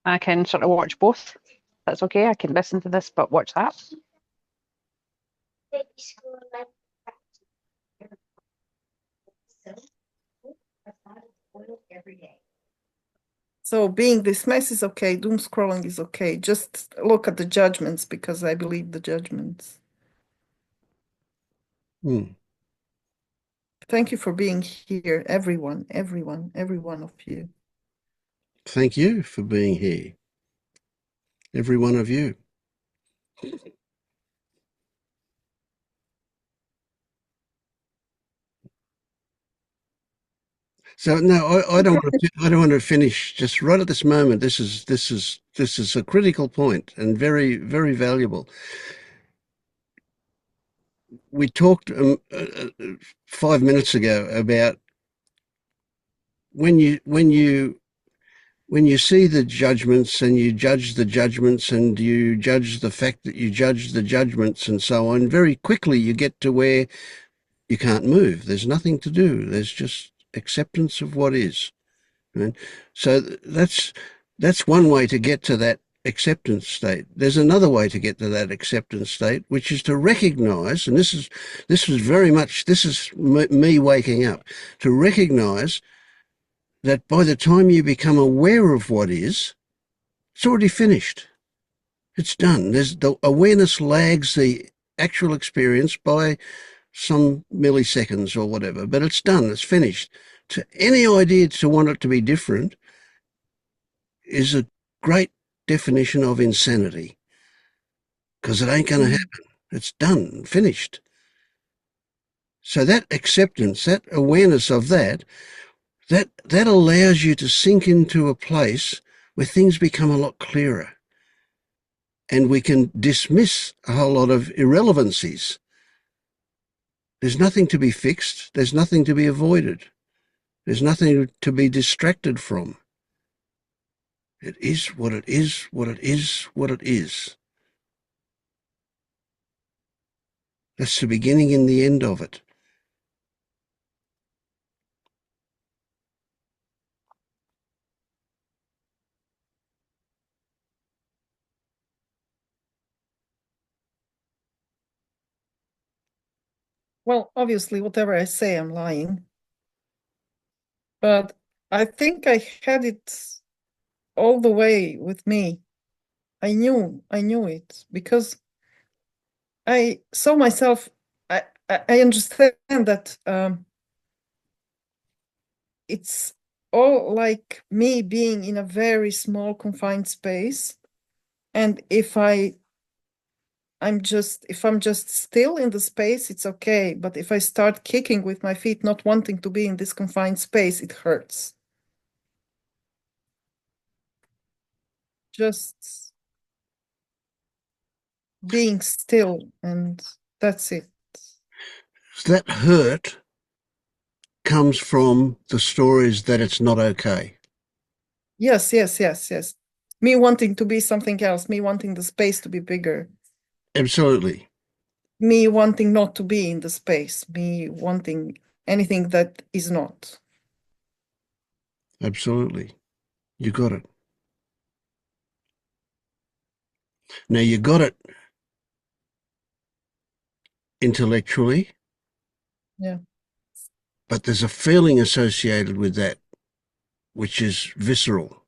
I can sort of watch both. That's okay. I can listen to this, but watch that.
So being this mess is okay. Doom scrolling is okay. Just look at the judgments because I believe the judgments.
Hmm.
Thank you for being here, everyone, every one of you.
Thank you for being here, every one of you. So no, I don't want to. I don't want to finish just right at this moment. This is a critical point and very very valuable. We talked 5 minutes ago about when you see the judgments and you judge the judgments and you judge the fact that you judge the judgments and so on. Very quickly you get to where you can't move. There's nothing to do. There's just acceptance of what is. Right? So that's one way to get to that acceptance state. There's another way to get to that acceptance state, which is to recognize, and this is very much, this is me waking up, to recognize that by the time you become aware of what is, it's already finished. It's done. There's the awareness lags the actual experience by some milliseconds or whatever, but it's done. It's finished. To any idea to want it to be different is a great definition of insanity, because it ain't going to happen. It's done, finished. So that acceptance, that awareness of that allows you to sink into a place where things become a lot clearer. And we can dismiss a whole lot of irrelevancies. There's nothing to be fixed. There's nothing to be avoided. There's nothing to be distracted from. It is what it is, what it is, what it is. That's the beginning and the end of it.
Well, obviously, whatever I say, I'm lying. But I think I had it all the way with me. I knew it because I saw myself. I understand that it's all like me being in a very small confined space, and if I'm just still in the space, it's okay. But if I start kicking with my feet, not wanting to be in this confined space, it hurts. Just being still, and that's it.
So that hurt comes from the stories that it's not okay.
Yes. Me wanting to be something else, me wanting the space to be bigger,
Absolutely.
me wanting not to be in the space, me wanting anything that is not.
Absolutely. You got it. Now you got it intellectually.
Yeah.
But there's a feeling associated with that, which is visceral.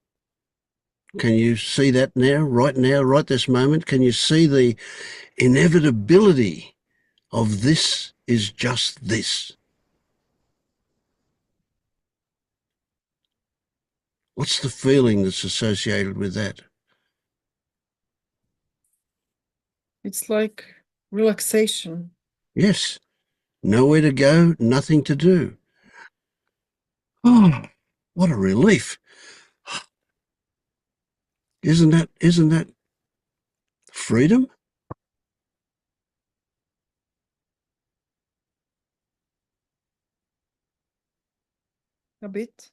Can you see that now, right this moment? Can you see the inevitability of this is just this? What's the feeling that's associated with that?
It's like relaxation.
Yes. Nowhere to go, nothing to do. Oh, what a relief. Isn't that Freedom?
A bit.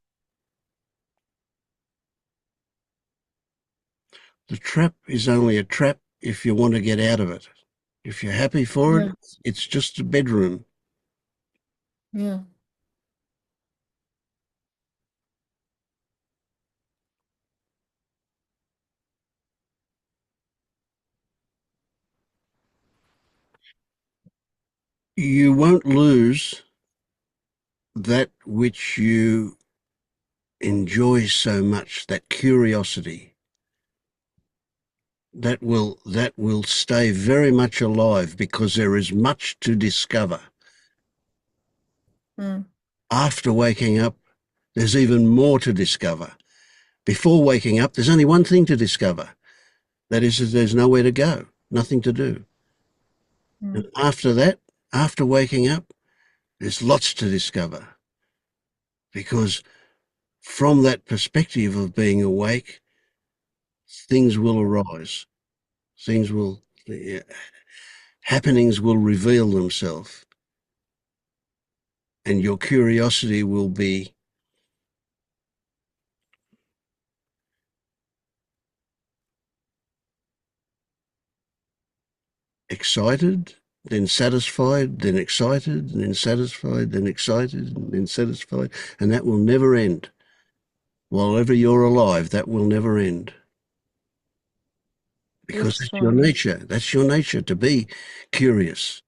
The trap is only a trap if you want to get out of it. If you're happy for
Yeah.
it, it's just a bedroom.
Yeah.
You won't lose that which you enjoy so much, that curiosity. That will stay very much alive because there is much to discover.
Mm.
After waking up, there's even more to discover. Before waking up, there's only one thing to discover. That is, there's nowhere to go, nothing to do. And
Mm.
after that, after waking up, there's lots to discover. Because from that perspective of being awake, things will arise. Things will, happenings will reveal themselves. And your curiosity will be excited, then satisfied, then excited, and then satisfied, then excited, and then satisfied. And that will never end. While ever you're alive, that will never end. Because
Yes,
that's your
right.
nature. That's your nature, to be curious.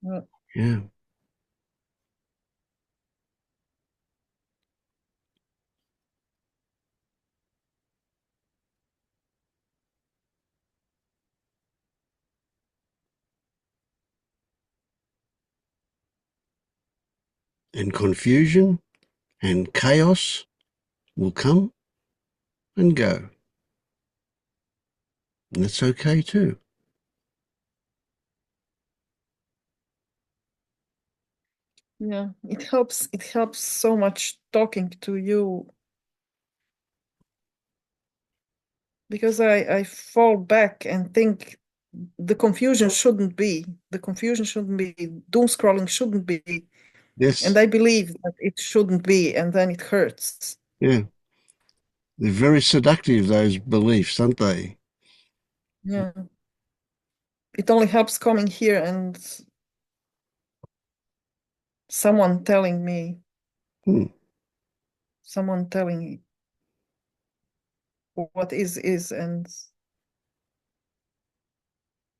Yeah.
Yeah. And confusion and chaos will come and go. And that's okay too.
Yeah. It helps so much talking to you, because I fall back and think the confusion shouldn't be. The confusion shouldn't be. Doom scrolling shouldn't be. And
Yes.
I believe that it shouldn't be, and then it hurts.
Yeah. They're very seductive, those beliefs, aren't they?
Yeah. It only helps coming here and someone telling me,
Hmm.
someone telling me what is, and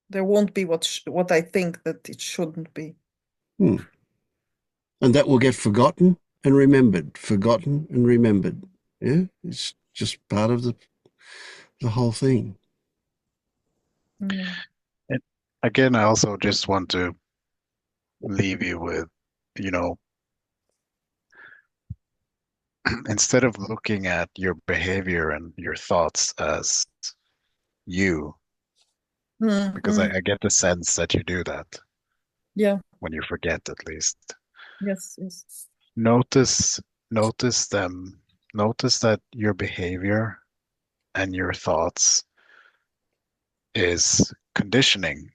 there won't be what I think that it shouldn't be.
Hmm. And that will get forgotten and remembered, forgotten and remembered. Yeah. It's just part of the whole thing.
Yeah.
And again, I also just want to leave you with, you know, instead of looking at your behavior and your thoughts as you, because
Mm.
I get the sense that you do that
Yeah.
when you forget, at least.
Yes. Yes.
Notice, notice them, notice that your behavior and your thoughts is conditioning.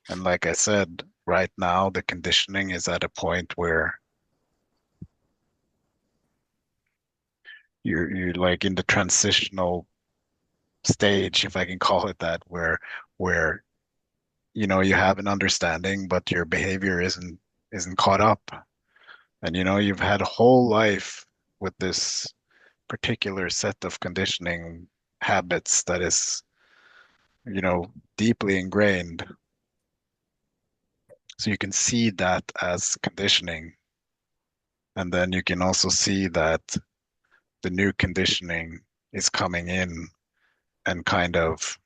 And like I said, right now, the conditioning is at a point where you're like in the transitional stage, if I can call it that, where you know you have an understanding, but your behavior isn't caught up. And you know you've had a whole life with this particular set of conditioning habits that is, you know, deeply ingrained. So you can see that as conditioning. And then you can also see that the new conditioning is coming in and kind of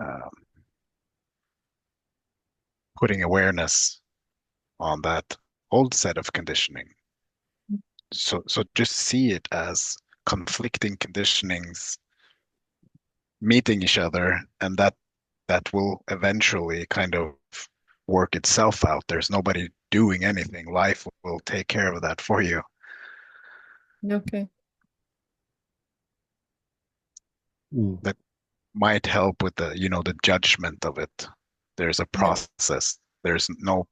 um, putting awareness on that old set of conditioning. So just see it as conflicting conditionings meeting each other, and that will eventually kind of work itself out. There's nobody doing anything. Life will take care of that for you.
Okay.
Mm.
that might help with the, the judgment of it. There's a
Yeah.
process. There's no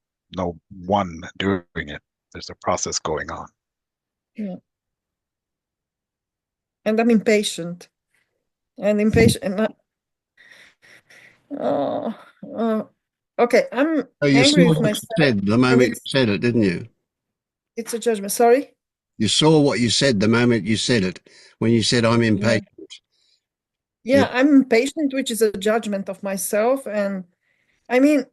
one doing it. There's a process going on.
Yeah. And I'm impatient. And impatient. And okay, I'm
Oh, you saw
angry with
what you
myself,
said the
and
moment you said it, didn't you?
it's a judgment. Sorry.
You saw what you said the moment you said it. When you said, I'm
Yeah.
impatient. You,
Yeah, I'm impatient, which is a judgment of myself. And I mean,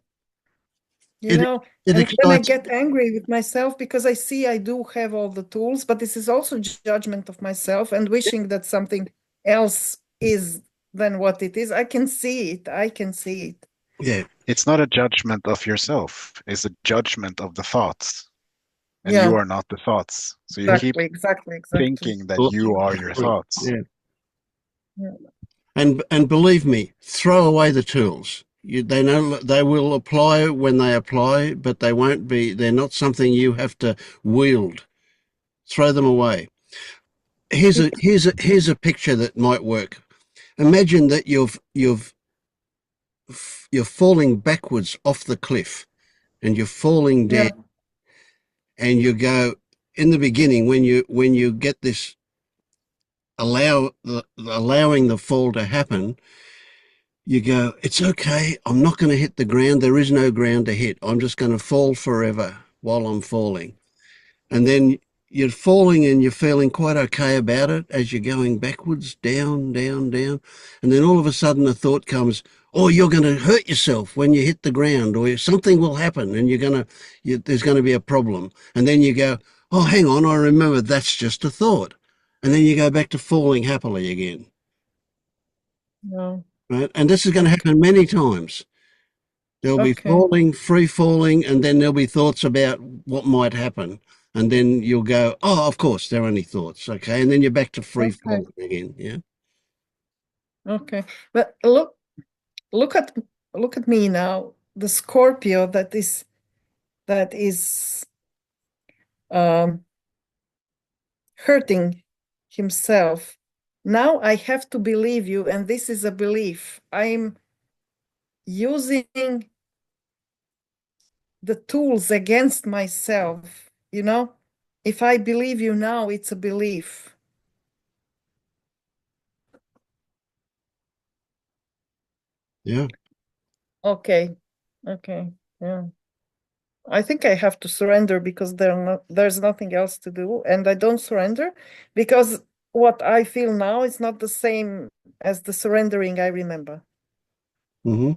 it, it
and then I
excites.
get angry with myself because I see I do have all the tools, but this is also judgment of myself and wishing that something else is than what it is. I can see it. I can see it.
Yeah.
It's not a judgment of yourself. It's a judgment of the thoughts. And you
Yeah,
are not the thoughts. So you keep
exactly.
thinking that you are your thoughts.
Yeah.
Yeah.
And believe me, throw away the tools. They know they will apply when they apply, but they won't be. They're not something you have to wield. Throw them away. Here's a picture that might work. Imagine that you're falling backwards off the cliff, and you're falling down,
Yeah,
and you go in the beginning when you get this allowing the fall to happen. You go, it's okay. I'm not going to hit the ground. There is no ground to hit. I'm just going to fall forever while I'm falling. And then you're falling and you're feeling quite okay about it as you're going backwards, down, down, down. And then all of a sudden a thought comes, oh, you're going to hurt yourself when you hit the ground, or something will happen and there's going to be a problem. And then you go, oh, hang on, I remember that's just a thought. And then you go back to falling happily again.
no.
Right? And this is going to
Okay.
happen many times. There'll be
Okay.
falling, free falling, and then there'll be thoughts about what might happen. And then you'll go, oh, of course, they're only thoughts. Okay. And then you're back to free
Okay.
falling again. Yeah.
Okay. But look at me now. The Scorpio that is hurting himself. Now I have to believe you, and this is a belief. I'm using the tools against myself, If I believe you now, it's a belief.
Yeah.
Okay. Okay. Yeah. I think I have to surrender because there's nothing else to do. And I don't surrender because what I feel now is not the same as the surrendering I remember.
Mm-hmm.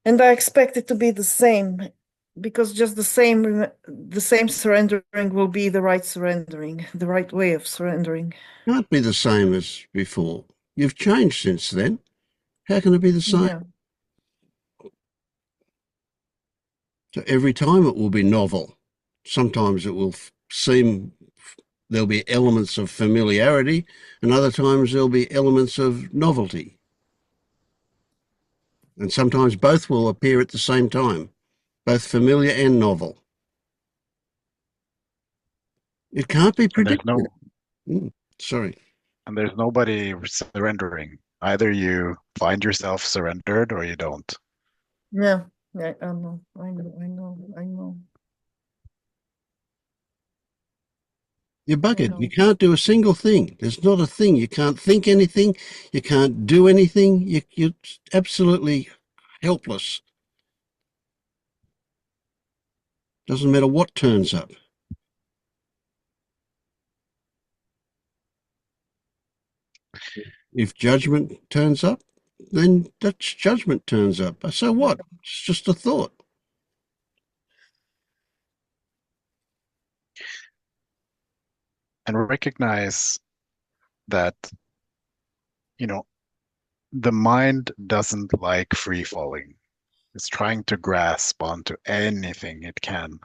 And I expect it to be the same because just the same surrendering will be the right surrendering, the right way of surrendering.
Can't be the same as before. You've changed since then. How can it be the same?
Yeah.
So every time it will be novel. Sometimes it will seem there'll be elements of familiarity, and other times there'll be elements of novelty. And sometimes both will appear at the same time, both familiar and novel. It can't be
And there's
predicted. Sorry.
and there's nobody surrendering. Either you find yourself surrendered or you don't.
Yeah. Yeah. I know. I know. I know. I know.
You're
I
buggered.
know.
You can't do a single thing. There's not a thing. You can't think anything. You can't do anything. You're absolutely helpless. Doesn't matter what turns up. If judgment turns up, then that's judgment turns up. So what? It's just a thought.
And recognize that, the mind doesn't like free falling. It's trying to grasp onto anything it can,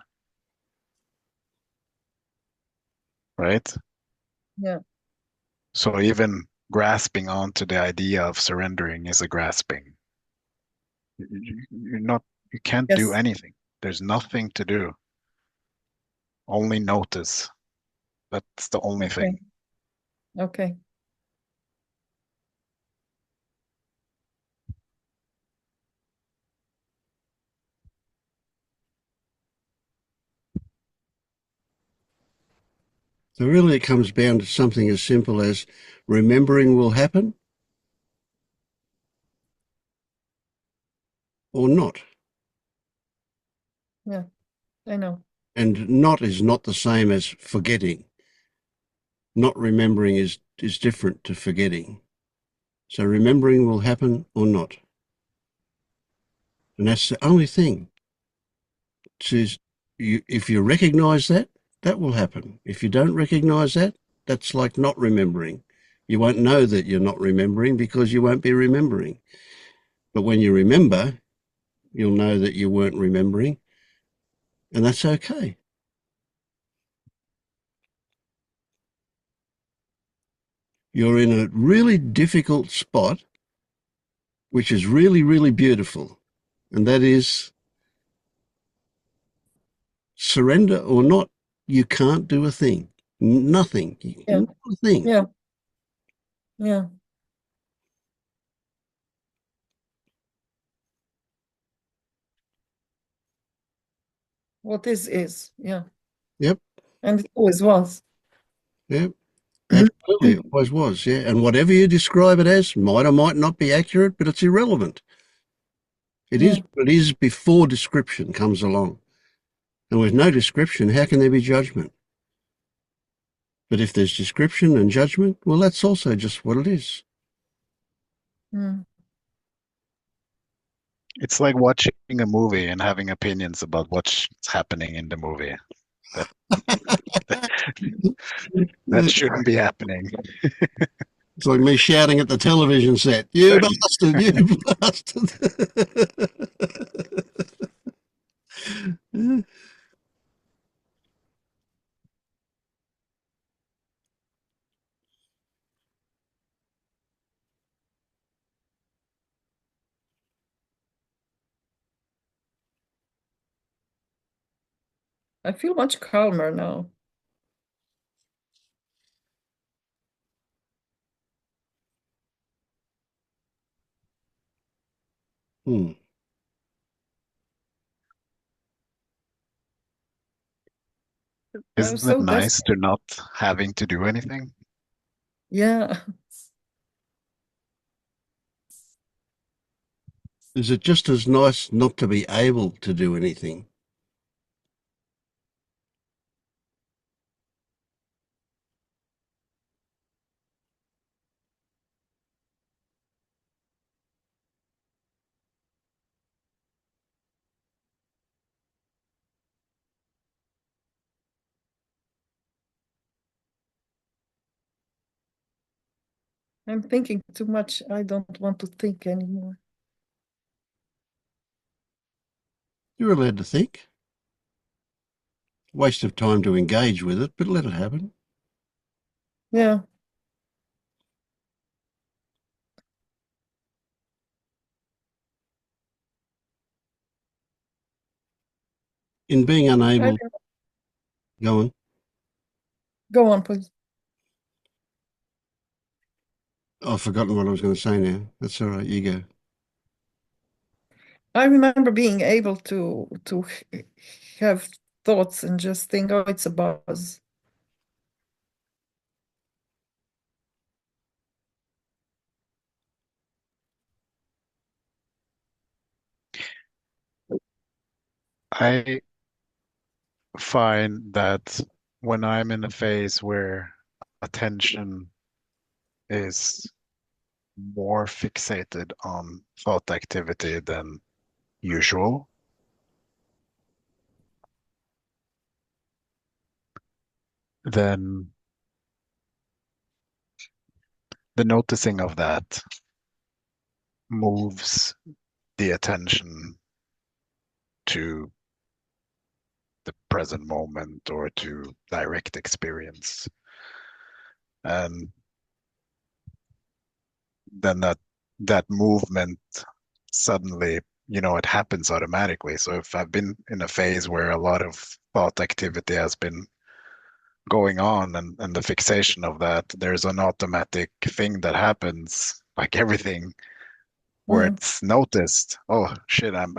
right?
Yeah.
So even grasping onto the idea of surrendering is a grasping. You can't do
Yes.
anything. There's nothing to do. Only notice. That's the only
Okay.
thing.
Okay.
So really it comes down to something as simple as remembering will happen or not.
Yeah, I know.
And not is not the same as forgetting. Not remembering is different to forgetting. So remembering will happen or not. And that's the only thing. If you recognize that, that will happen. If you don't recognize that, that's like not remembering. You won't know that you're not remembering because you won't be remembering. But when you remember, you'll know that you weren't remembering, and that's okay. You're in a really difficult spot, which is really, really beautiful, and that is surrender or not, you can't do a thing. Nothing.
Yeah.
Not a thing.
Yeah. Yeah. What is. Yeah.
Yep.
And it always was.
Yep. Absolutely. It always was. Yeah. And whatever you describe it as might or might not be accurate, but it's irrelevant. It is
Yeah.
what it is before description comes along. And with no description, how can there be judgment? But if there's description and judgment, well, that's also just what it is.
Mm.
It's like watching a movie and having opinions about what's happening in the movie. That that shouldn't be happening.
It's like me shouting at the television set, you bastard, you bastard.
I feel much calmer now.
Hmm.
I was
Isn't it
so
nice
desperate.
to not having to do anything?
Yeah.
Is it just as nice not to be able to do anything?
I'm thinking too much. I don't want to think anymore.
You're allowed to think. Waste of time to engage with it, but let it happen.
Yeah.
In being
I
unable,
don't-
go on.
Go on, please.
I've forgotten what I was going to say now. That's all right. You go.
I remember being able to have thoughts and just think, oh, it's a buzz.
I find that when I'm in a phase where attention is more fixated on thought activity than usual, then the noticing of that moves the attention to the present moment or to direct experience. And then that movement suddenly, it happens automatically. So if I've been in a phase where a lot of thought activity has been going on and the fixation of that, there's an automatic thing that happens, like everything, where
Mm.
it's noticed. Oh shit, I'm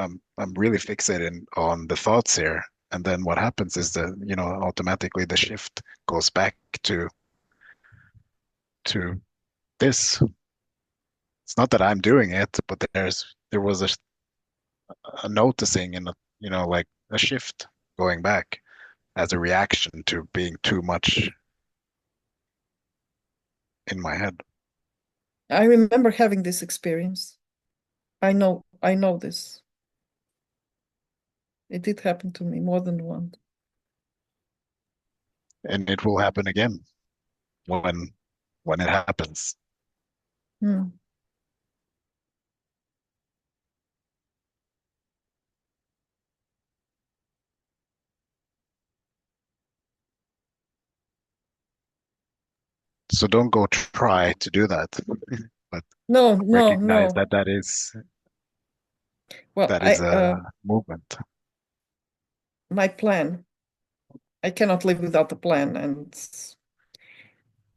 really fixated on the thoughts here. And then what happens is that, automatically the shift goes back to this. It's not that I'm doing it, but there was a noticing and like a shift going back as a reaction to being too much in my head.
I remember having this experience. I know this. It did happen to me more than once.
And it will happen again when it happens.
Hmm.
So don't go try to do that, but
No,
recognize
no.
that is
Well,
a movement.
my plan. I cannot live without a plan, and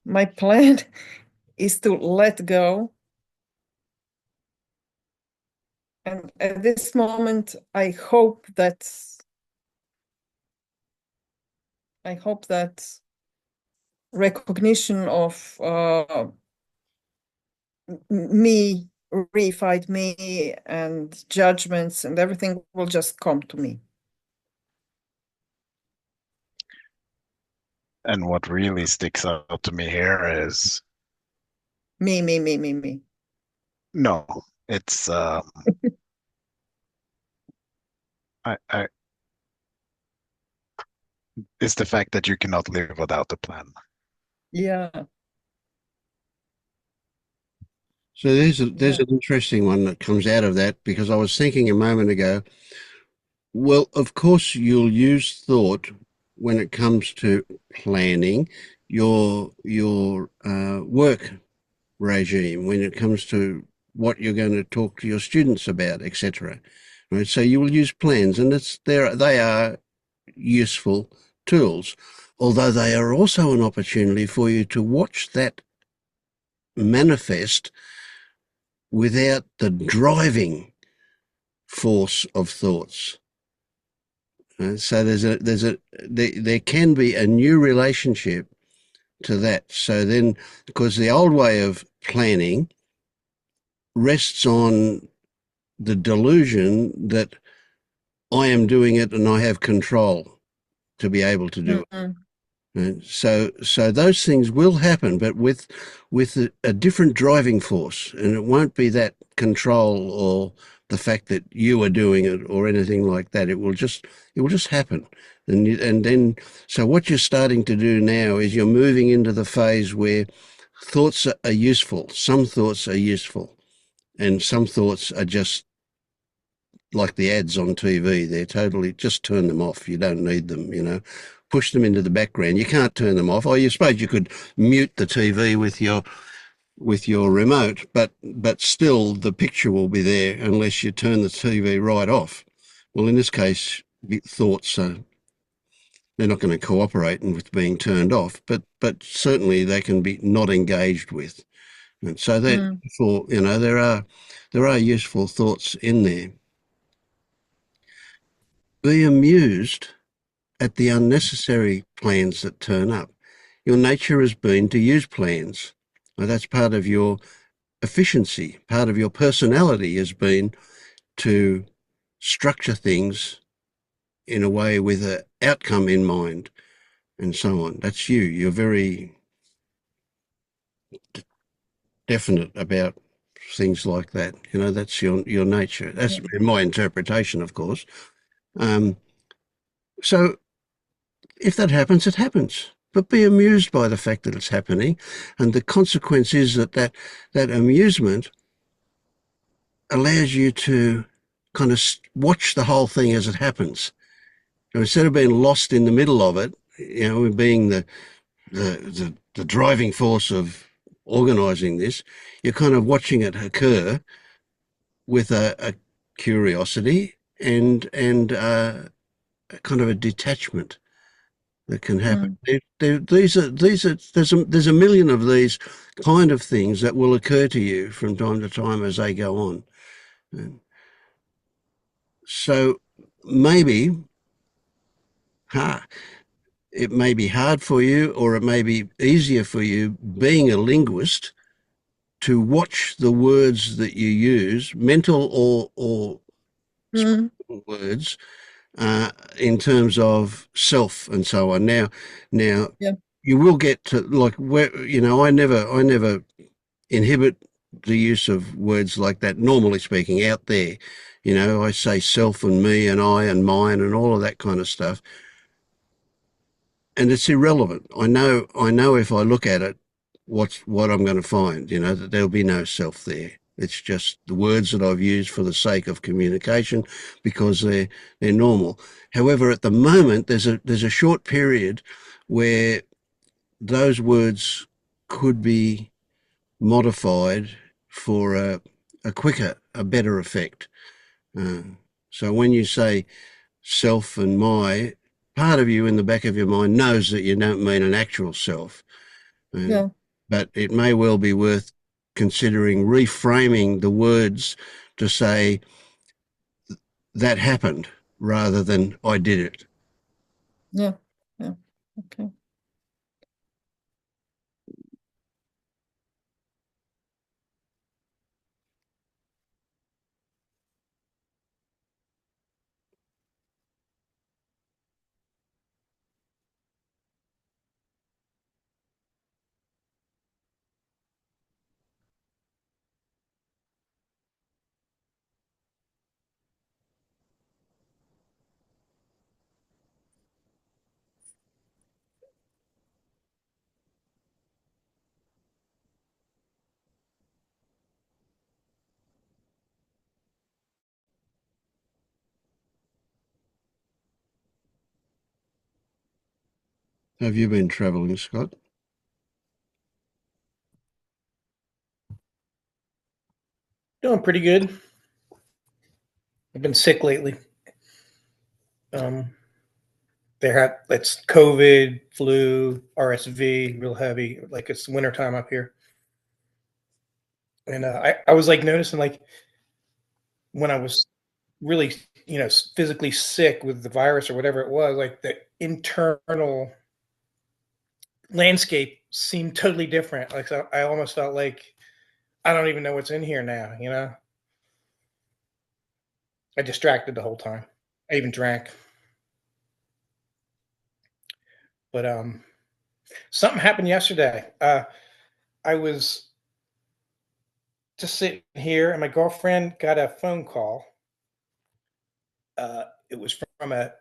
my plan is to let go. And at this moment, I hope that recognition of me, reified me, and judgments and everything will just come to me.
And what really sticks out to me here is
Me.
no, it's I it's the fact that you cannot live without a plan.
Yeah.
So there's an interesting one that comes out of that, because I was thinking a moment ago, well, of course you'll use thought when it comes to planning your work regime, when it comes to what you're going to talk to your students about, etc. Right? So you will use plans, and they are useful tools, although they are also an opportunity for you to watch that manifest without the driving force of thoughts. So there can be a new relationship to that. So then, because the old way of planning rests on the delusion that I am doing it and I have control to be able to do it.
Mm-hmm.
So those things will happen, but with a different driving force, and it won't be that control or the fact that you are doing it or anything like that. It will just happen, and then so what you're starting to do now is you're moving into the phase where thoughts are useful. Some thoughts are useful, and some thoughts are just like the ads on TV. They're totally, just turn them off. You don't need them, push them into the background. You can't turn them off. Or you suppose you could mute the TV with your remote, but still the picture will be there unless you turn the TV right off. Well, in this case, thoughts are, they're not going to cooperate with being turned off, but certainly they can be not engaged with. And so that for there are useful thoughts in there. Be amused at the unnecessary plans that turn up. Your nature has been to use plans. Well, that's part of your efficiency. Part of your personality has been to structure things in a way with an outcome in mind and so on. That's you. You're very definite about things like that. That's your nature. That's my interpretation, of course. So if that happens, it happens. But be amused by the fact that it's happening. And the consequence is that amusement allows you to kind of watch the whole thing as it happens. So instead of being lost in the middle of it, being the driving force of organising this, you're kind of watching it occur with a curiosity and kind of a detachment that can happen. There's a million of these kind of things that will occur to you from time to time as they go on. And so maybe it may be hard for you, or it may be easier for you, being a linguist, to watch the words that you use, mental or
Mm.
words, in terms of self and so on. Now,
Yeah.
you will get to, like, where, I never inhibit the use of words like that. Normally speaking, out there, I say self and me and I and mine and all of that kind of stuff, and it's irrelevant. I know if I look at it, what I'm going to find. That there'll be no self there. It's just the words that I've used for the sake of communication, because they're normal. However, at the moment, there's a short period where those words could be modified for a quicker, a better effect. Uh, so when you say self and my, part of you in the back of your mind knows that you don't mean an actual self.
Yeah.
But it may well be worth considering reframing the words to say that happened rather than I did it.
Yeah. Yeah. Okay.
Have you been travelling, Scott?
Doing pretty good. I've been sick lately. It's COVID, flu, RSV, real heavy. Like it's wintertime up here. And I was like noticing, like, when I was really, physically sick with the virus or whatever it was, like the internal landscape seemed totally different. Like, so I almost felt like I don't even know what's in here now. I distracted the whole time. I even drank. But something happened yesterday. I was just sitting here, and my girlfriend got a phone call. It was from a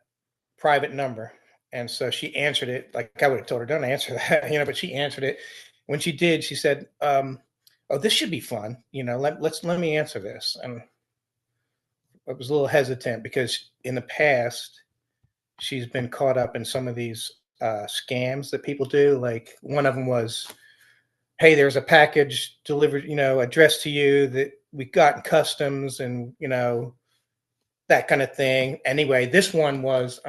private number, and so she answered it. Like, I would have told her, "Don't answer that," but she answered it. When she did, she said, "Oh, this should be fun. Let me answer this." And I was a little hesitant because in the past she's been caught up in some of these scams that people do. Like, one of them was, hey, there's a package delivered, addressed to you that we got in customs, and that kind of thing. Anyway, this one was,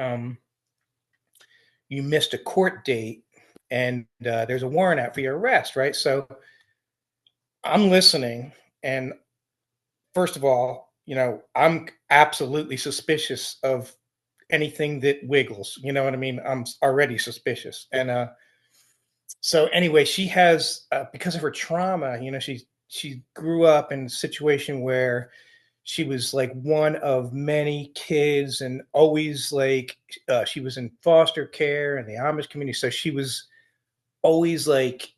you missed a court date, and there's a warrant out for your arrest, right? So I'm listening, and first of all, I'm absolutely suspicious of anything that wiggles. You know what I mean? I'm already suspicious. And so anyway, she has, because of her trauma, she grew up in a situation where she was like one of many kids, and always like, she was in foster care in the Amish community. So she was always like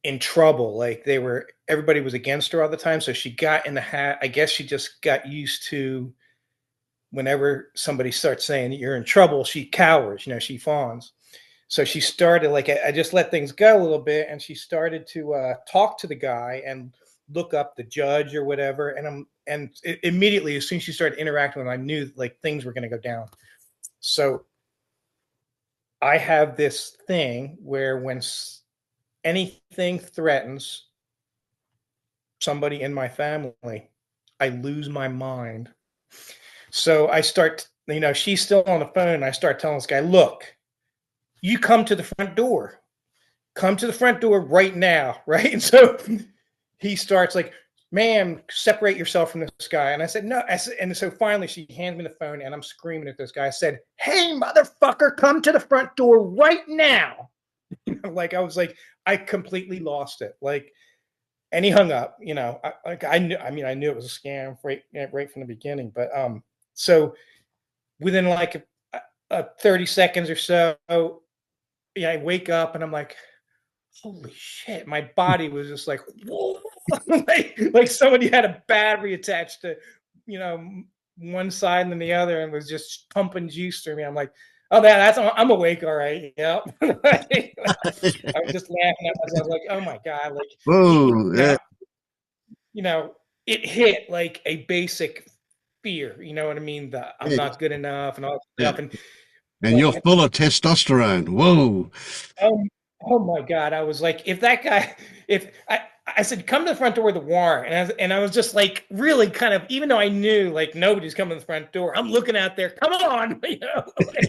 in trouble. Like, everybody was against her all the time. So she got in the hat. I guess she just got used to, whenever somebody starts saying that you're in trouble, she cowers, she fawns. So she started, like, I just let things go a little bit, and she started to talk to the guy and look up the judge or whatever. And immediately, as soon as she started interacting with him, I knew like things were going to go down. So I have this thing where when anything threatens somebody in my family, I lose my mind. So I start, she's still on the phone, and I start telling this guy, look, you come to the front door. Come to the front door right now, right? And so he starts like, ma'am, separate yourself from this guy. And I said, no. And so finally she hands me the phone and I'm screaming at this guy. I said, hey, motherfucker, come to the front door right now. Like, I was like, I completely lost it. Like, and he hung up, I knew it was a scam right from the beginning. But so within like 30 seconds or so, I wake up and I'm like, holy shit, my body was just like, whoa. like somebody had a battery attached to, one side and then the other and was just pumping juice through me. I'm like, oh, I'm awake. All right. Yep. I was just laughing at myself. I was like, oh my God. Like,
Whoa, yeah.
now, it hit like a basic fear. You know what I mean? I'm not good enough and all that stuff.
And you're full of testosterone. Whoa.
Oh my God. I was like, if that guy, if I said, come to the front door with a warrant. And I was just like, really kind of, even though I knew like nobody's coming to the front door, I'm looking out there, come on, like,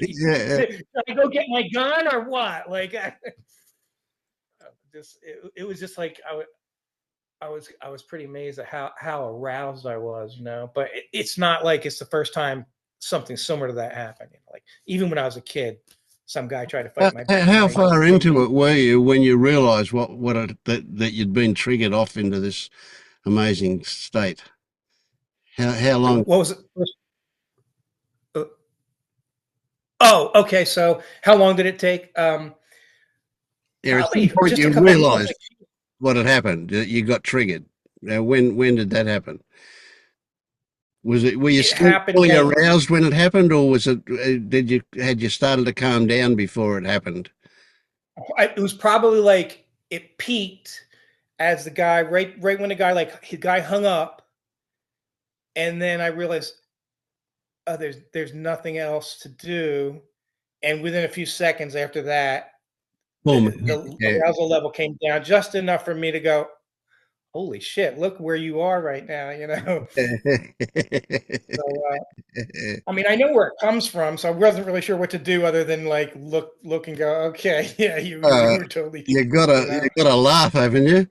Yeah.
should I go get my gun or what? Like, it was just like, I was pretty amazed at how aroused I was, but it's not like it's the first time something similar to that happened. Like, even when I was a kid, some guy tried to fight
How far into it were you when you realised that you'd been triggered off into this amazing state? How long?
What was it? Oh, okay. So how long did it take?
At some
Probably
point
just a
you
couple of months.
realised what had happened. You got triggered. Now, when did that happen? Were you still feeling aroused when it happened, or was it? Had you started to calm down before it happened?
It was probably like it peaked as the guy right when the guy hung up, and then I realized, oh, there's nothing else to do, and within a few seconds after that, the arousal level came down just enough for me to go, holy shit, look where you are right now, So, I mean, I know where it comes from, so I wasn't really sure what to do other than like look and go, okay, yeah, you were totally.
You gotta laugh, haven't you?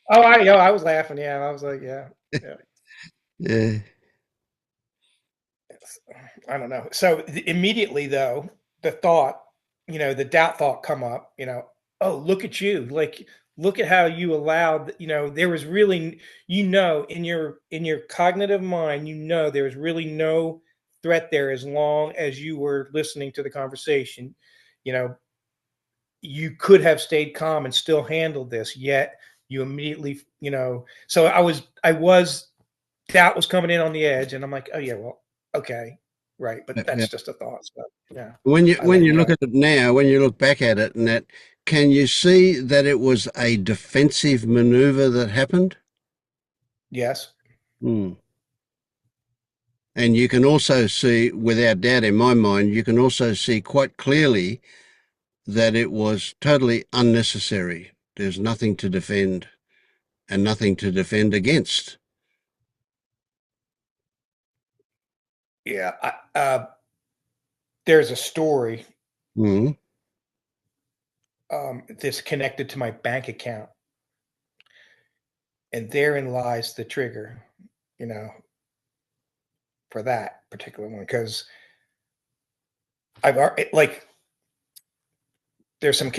Oh, I was laughing. Yeah, I was like, yeah.
Yeah.
I don't know. So immediately though, the thought, the doubt thought come up. Oh, look at you, like look at how you allowed. There was really, in your cognitive mind, there was really no threat there as long as you were listening to the conversation. You could have stayed calm and still handled this, yet you immediately, so I was doubt was coming in on the edge, and I'm like, oh yeah, well, okay, right, but that's just a thought. So, yeah.
When you look at it now, when you look back at it, and that, can you see that it was a defensive maneuver that happened?
Yes.
And you can also see, without doubt in my mind, you can also see quite clearly that it was totally unnecessary. There's nothing to defend and nothing to defend against.
Yeah. There's a story that's connected to my bank account. And therein lies the trigger, for that particular one. Because there's some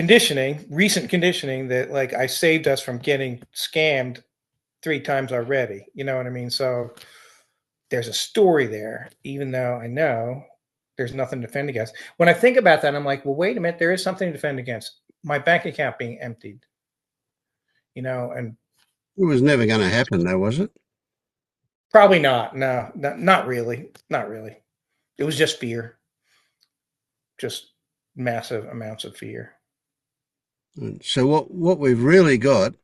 recent conditioning that like I saved us from getting scammed 3 times already. You know what I mean? So there's a story there, even though I know there's nothing to defend against. When I think about that, I'm like, well, wait a minute, there is something to defend against. My bank account being emptied. And
it was never going to happen, though, was it?
Probably not. No, not really. Not really. It was just fear. Just massive amounts of fear.
So what we've really got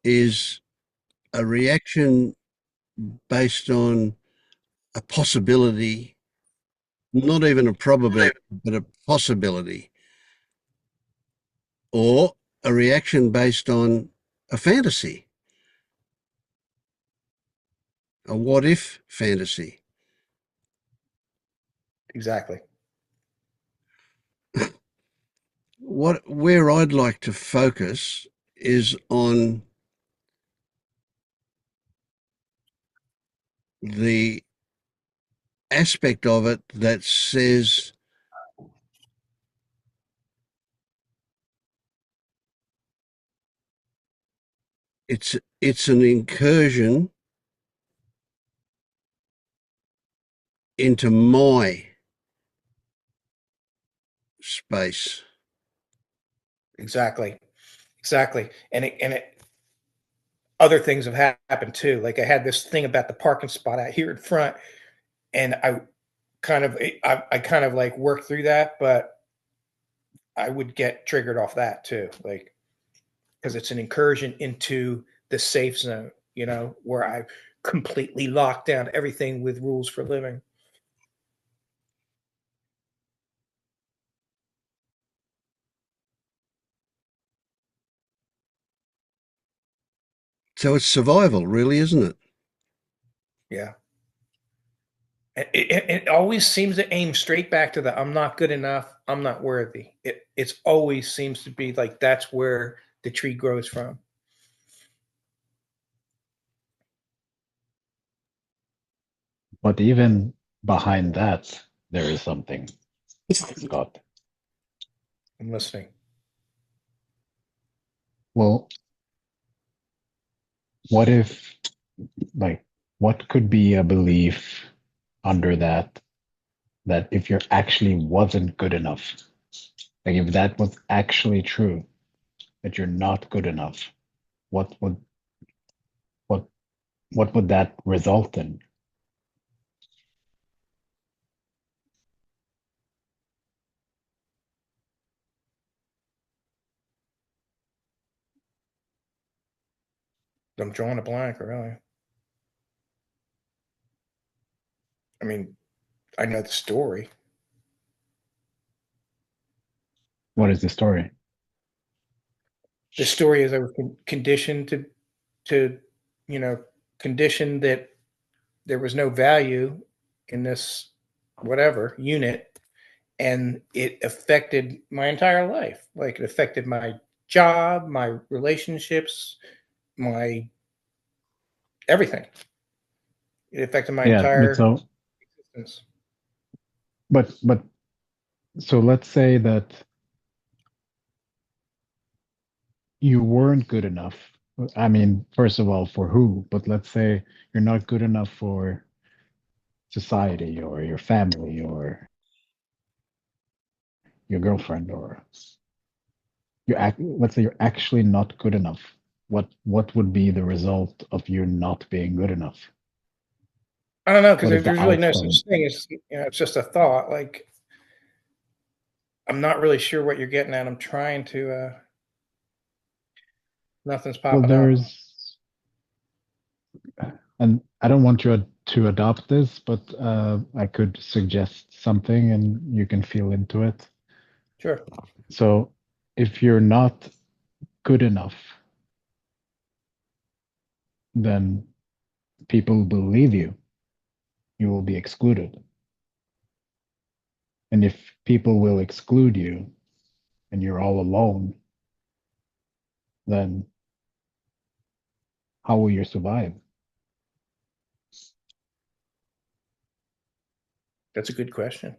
is a reaction based on a possibility, not even a probability, but a possibility, or a reaction based on a fantasy, a what if fantasy.
Exactly.
Where I'd like to focus is on the aspect of it that says it's an incursion into my space.
Exactly. And other things have happened too. Like I had this thing about the parking spot out here in front, and I kind of like worked through that, but I would get triggered off that too, like because it's an incursion into the safe zone, where I completely locked down everything with rules for living.
So it's survival, really, isn't it?
Yeah. It always seems to aim straight back to the I'm not good enough, I'm not worthy. It's always seems to be like that's where the tree grows from.
But even behind that, there is something, Scott.
I'm listening.
Well, what if, like, what could be a belief under that if you're actually wasn't good enough, like if that was actually true, that you're not good enough, what would what what would that result in?
I'm drawing a blank, really. I mean, I know the story.
What is the story?
The story is I was conditioned to conditioned that there was no value in this whatever unit, and it affected my entire life. Like it affected my job, my relationships, my everything. It affected my
Yeah, but
entire
so
existence.
but so let's say that you weren't good enough. I mean, first of all, for who? But let's say you're not good enough for society or your family or your girlfriend, or let's say you're actually not good enough. What would be the result of you not being good enough?
I don't know, because
What is
there's
the
really no
outcome?
such thing as it's just a thought. Like I'm not really sure what you're getting at. I'm trying to nothing's
Well,
popping up.
and I don't want you to adopt this, but I could suggest something and you can feel into it.
Sure.
So if you're not good enough, then people believe you. You will be excluded. And if people will exclude you and you're all alone, then how will you survive?
That's a good question.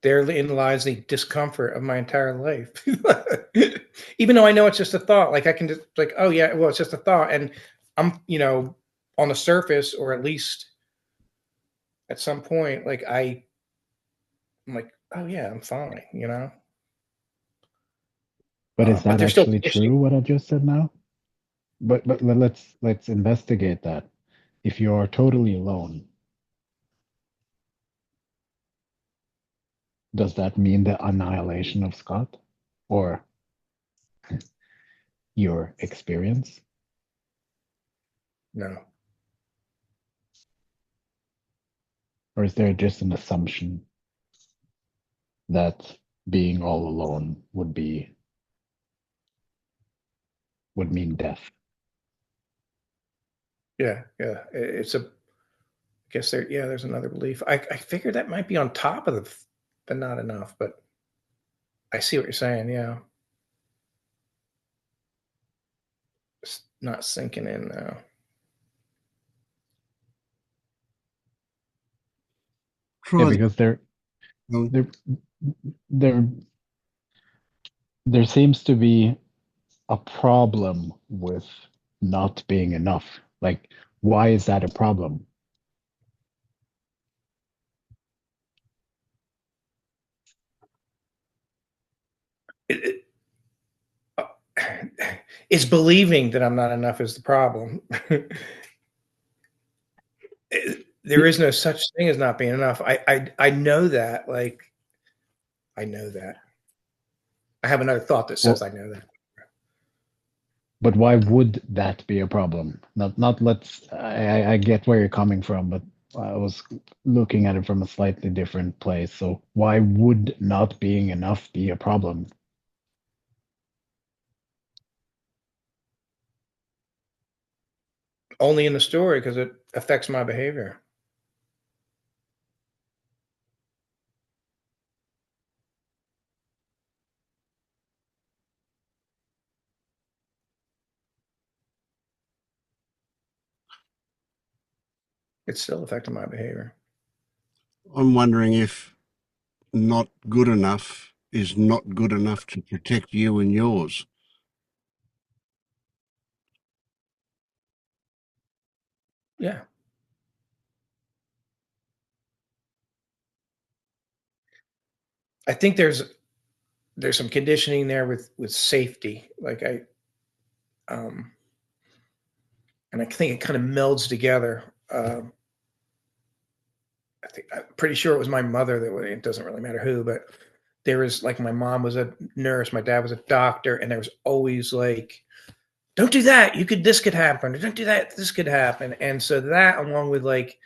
Therein lies the discomfort of my entire life. Even though I know it's just a thought, like I can just like, oh yeah, well, it's just a thought. And I'm, on the surface, or at least at some point, like I'm like, oh yeah, I'm fine.
But is
But
that
they're still
actually
pushing.
true, what I just said now? But let's investigate that. If you are totally alone, does that mean the annihilation of Scott or your experience?
No.
Or is there just an assumption that being all alone would mean death?
Yeah, yeah. It's a. I guess there. Yeah, there's another belief. I figured that might be on top of the not enough, but I see what you're saying. Yeah, it's not sinking in now.
Try that.
because
Um,
there there there seems to be a problem with not being enough. Like, why is that a problem?
It- uh, it's believing that I'm not enough is the problem. There is no such thing as not being enough. I know that. Like, I know that. I have another thought that says
Well,
I know that.
but why would that be a problem? Not let's. I get where you're coming from, but I was looking at it from a slightly different place. So why would not being enough be a problem?
Only in the story because it affects my behavior. It's still affecting my behavior.
I'm wondering if not good enough is not good enough to protect you and yours.
Yeah. I think there's some conditioning there with safety. Like um and I think it kind of melds together. I'm pretty sure it was my mother that it doesn't really matter who, but there was like my mom was a nurse, my dad was a doctor, and there was always like, don't do that. This could happen. Or don't do that. This could happen. And so that, along with like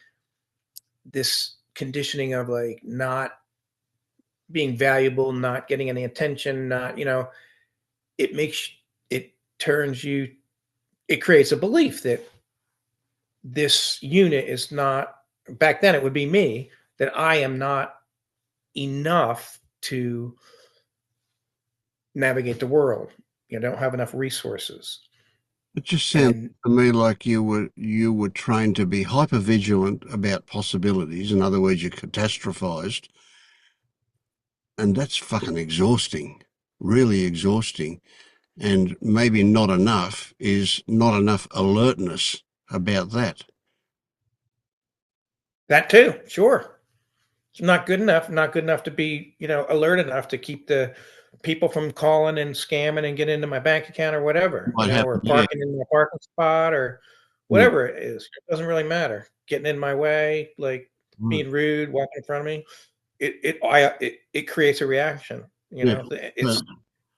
this conditioning of like not being valuable, not getting any attention, not, it makes, it turns you, it creates a belief that this unit is not, back then it would be me, that I am not enough to navigate the world. You don't have enough resources.
It just sounds
And
to me like you were trained to be hypervigilant about possibilities. In other words, you're catastrophized, and that's fucking exhausting, really exhausting. And maybe not enough is not enough alertness about that.
that too, sure. It's not good enough, not good enough to be, alert enough to keep the people from calling and scamming and getting into my bank account or whatever,
Might happen,
or
yeah.
parking in my parking spot or
Mm,
whatever it is. It doesn't really matter. Getting in my way, like
right.
being rude, walking in front of me. It creates a reaction.
Yeah. So,
It's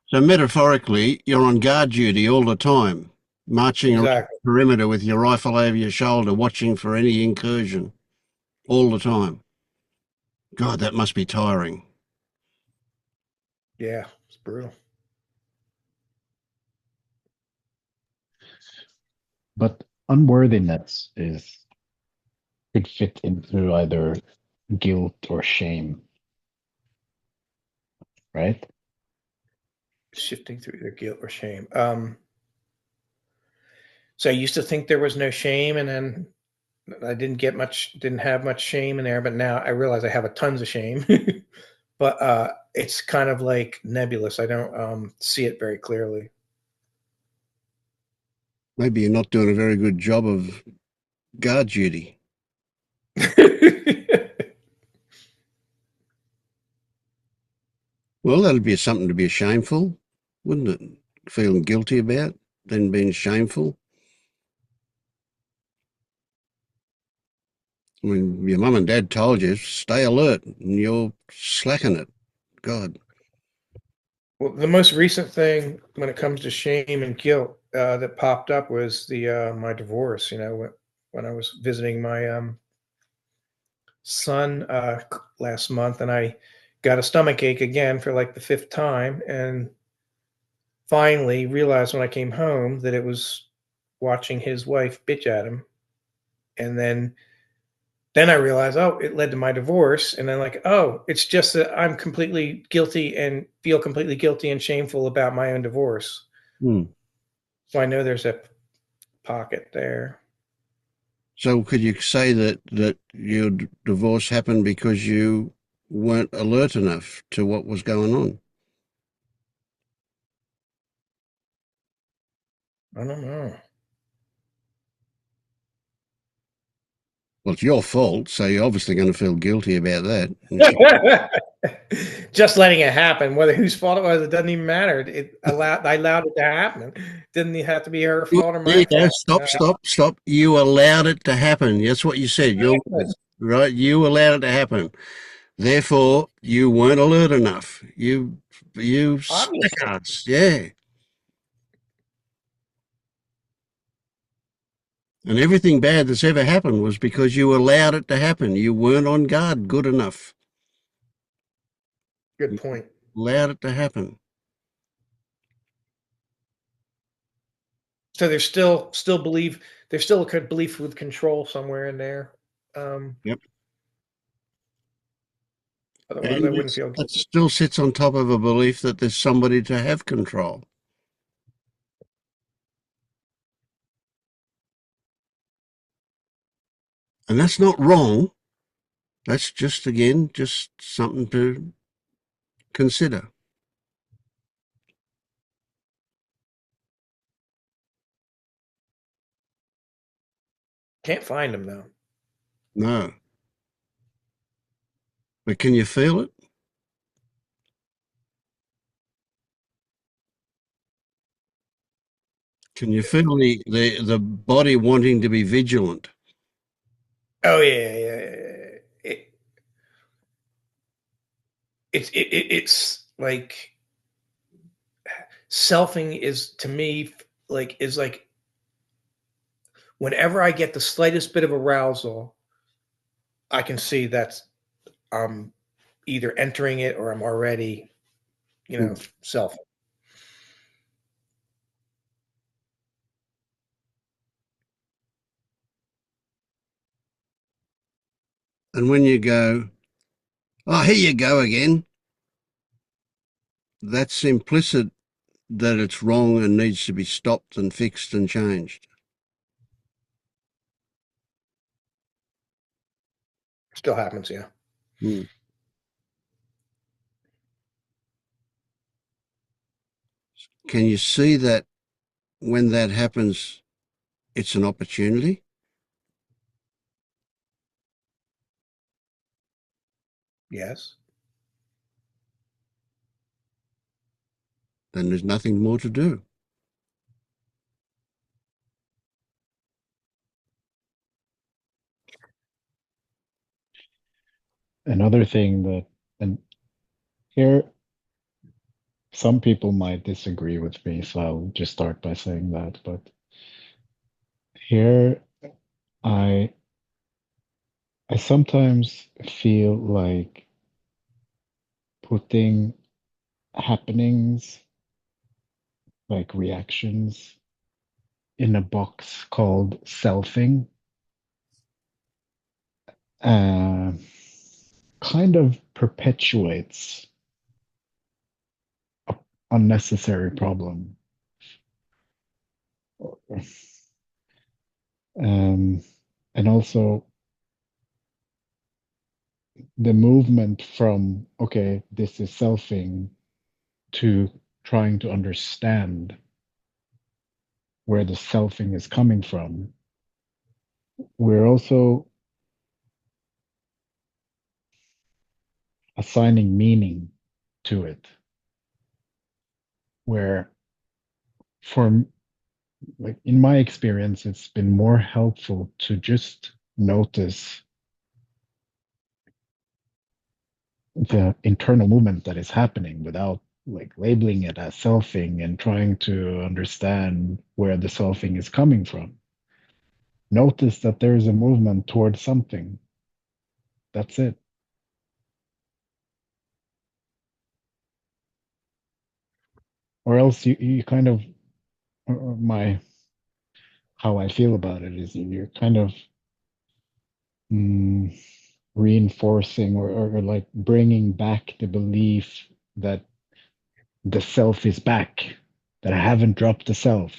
so metaphorically, you're on guard duty all the time, marching around the
exactly.
perimeter with your rifle over your shoulder, watching for any incursion all the time. God, that must be tiring.
Yeah, it's brutal.
But unworthiness could fit into either guilt or shame, right?
Shifting through their guilt or shame. So I used to think there was no shame, and then I didn't have much shame in there, but now I realize I have a tons of shame. But it's kind of like nebulous. I don't see it very clearly.
Maybe you're not doing a very good job of guard duty. Well, that'd be something to be shameful, wouldn't it? Feeling guilty about, then being shameful. I mean, your mum and dad told you, stay alert, and you're slacking it. God.
Well, the most recent thing when it comes to shame and guilt that popped up was the my divorce. When I was visiting my son last month, and I got a stomach ache again for like the fifth time, and finally realized when I came home that it was watching his wife bitch at him, and then I realized, oh, it led to my divorce, and then like, oh, it's just that I'm completely guilty and feel completely guilty and shameful about my own divorce.
Hmm.
So I know there's a pocket there.
So could you say that your divorce happened because you weren't alert enough to what was going on?
I don't know.
Well, it's your fault, so you're obviously going to feel guilty about that.
Just letting it happen, whether whose fault it was, it doesn't even matter. I allowed it to happen. Didn't have to be her fault or
There
my
you go.
fault.
Stop. You allowed it to happen. That's what you said. Your words, right? You allowed it to happen. Therefore, you weren't alert enough. You
Obviously.
stickards. Yeah. And everything bad that's ever happened was because you allowed it to happen. You weren't on guard good enough.
Good point.
Allowed it to happen.
So there's still belief. There's still a good belief with control somewhere in there.
Yep.
Otherwise, I
And
wouldn't feel
it
guilty.
still sits on top of a belief that there's somebody to have control. And that's not wrong. That's just, again, just something to consider.
Can't find them though.
No. But can you feel it? Can you feel the body wanting to be vigilant?
Oh yeah. It's like selfing is to me is like whenever I get the slightest bit of arousal, I can see that I'm either entering it or I'm already, selfing.
And when you go, oh, here you go again, that's implicit that it's wrong and needs to be stopped and fixed and changed.
Still happens, yeah.
Mm. Can you see that when that happens, it's an opportunity?
Yes.
Then there's nothing more to do.
Another thing that, and here, some people might disagree with me, so I'll just start by saying that. But here, I I sometimes feel like putting happenings, like reactions, in a box called selfing, uh, kind of perpetuates a unnecessary problem. And also the movement from, okay, this is selfing, to trying to understand where the selfing is coming from. We're also assigning meaning to it, where for like in my experience, it's been more helpful to just notice the internal movement that is happening without like labeling it as selfing and trying to understand where the selfing is coming from. Notice that there is a movement towards something. That's it. Or else you kind of, my how I feel about it is you're kind of mm, reinforcing or like bringing back the belief that the self is back, that I haven't dropped the self.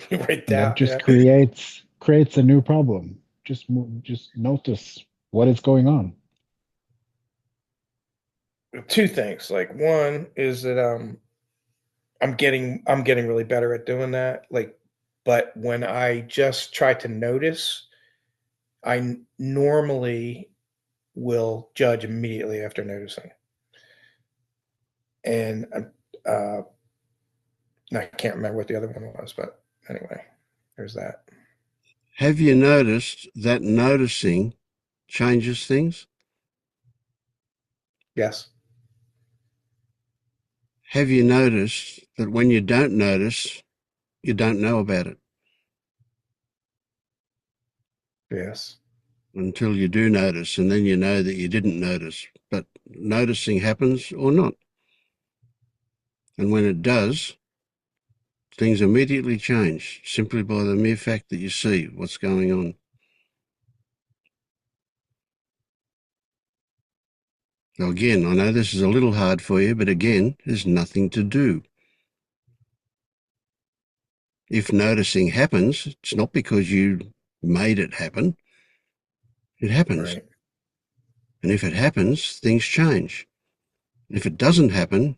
Right
And that
down,
just
yeah.
creates a new problem. Just notice what is going on.
Two things. Like one is that I'm getting really better at doing that. Like, but when I just try to notice, I normally will judge immediately after noticing. And uh, I can't remember what the other one was, but anyway, there's that.
Have you noticed that noticing changes things?
Yes.
Have you noticed that when you don't notice, you don't know about it
Yes.
until you do notice, and then you know that you didn't notice? But noticing happens or not. And when it does, things immediately change simply by the mere fact that you see what's going on. Now, again, I know this is a little hard for you, but again, there's nothing to do. If noticing happens, it's not because you made it happen. It happens.
Right.
And if it happens, things change. If it doesn't happen,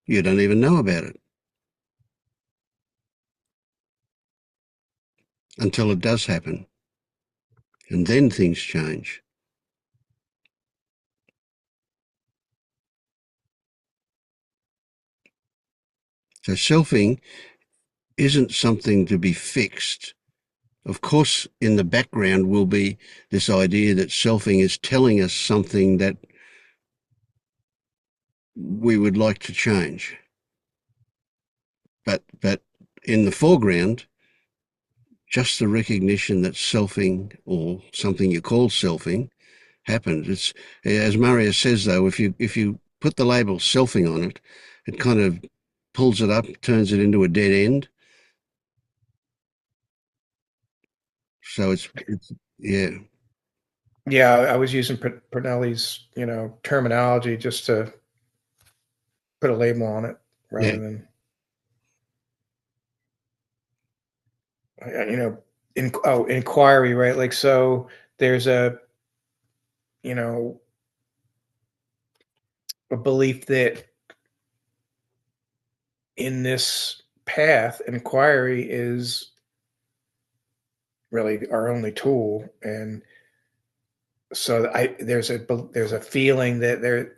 you don't even know about it until it does happen. And then things change. So selfing isn't something to be fixed. Of course, in the background will be this idea that selfing is telling us something that we would like to change. But in the foreground, just the recognition that selfing, or something you call selfing, happened. It's, as Marius says, though, if you put the label selfing on it, it kind of pulls it up, turns it into a dead end. So it's yeah.
Yeah, I was using Pernelli's, terminology just to put a label on it rather
Yeah.
than, inquiry, right? Like, so there's you know, a belief that in this path, inquiry is really our only tool. And so there's a feeling that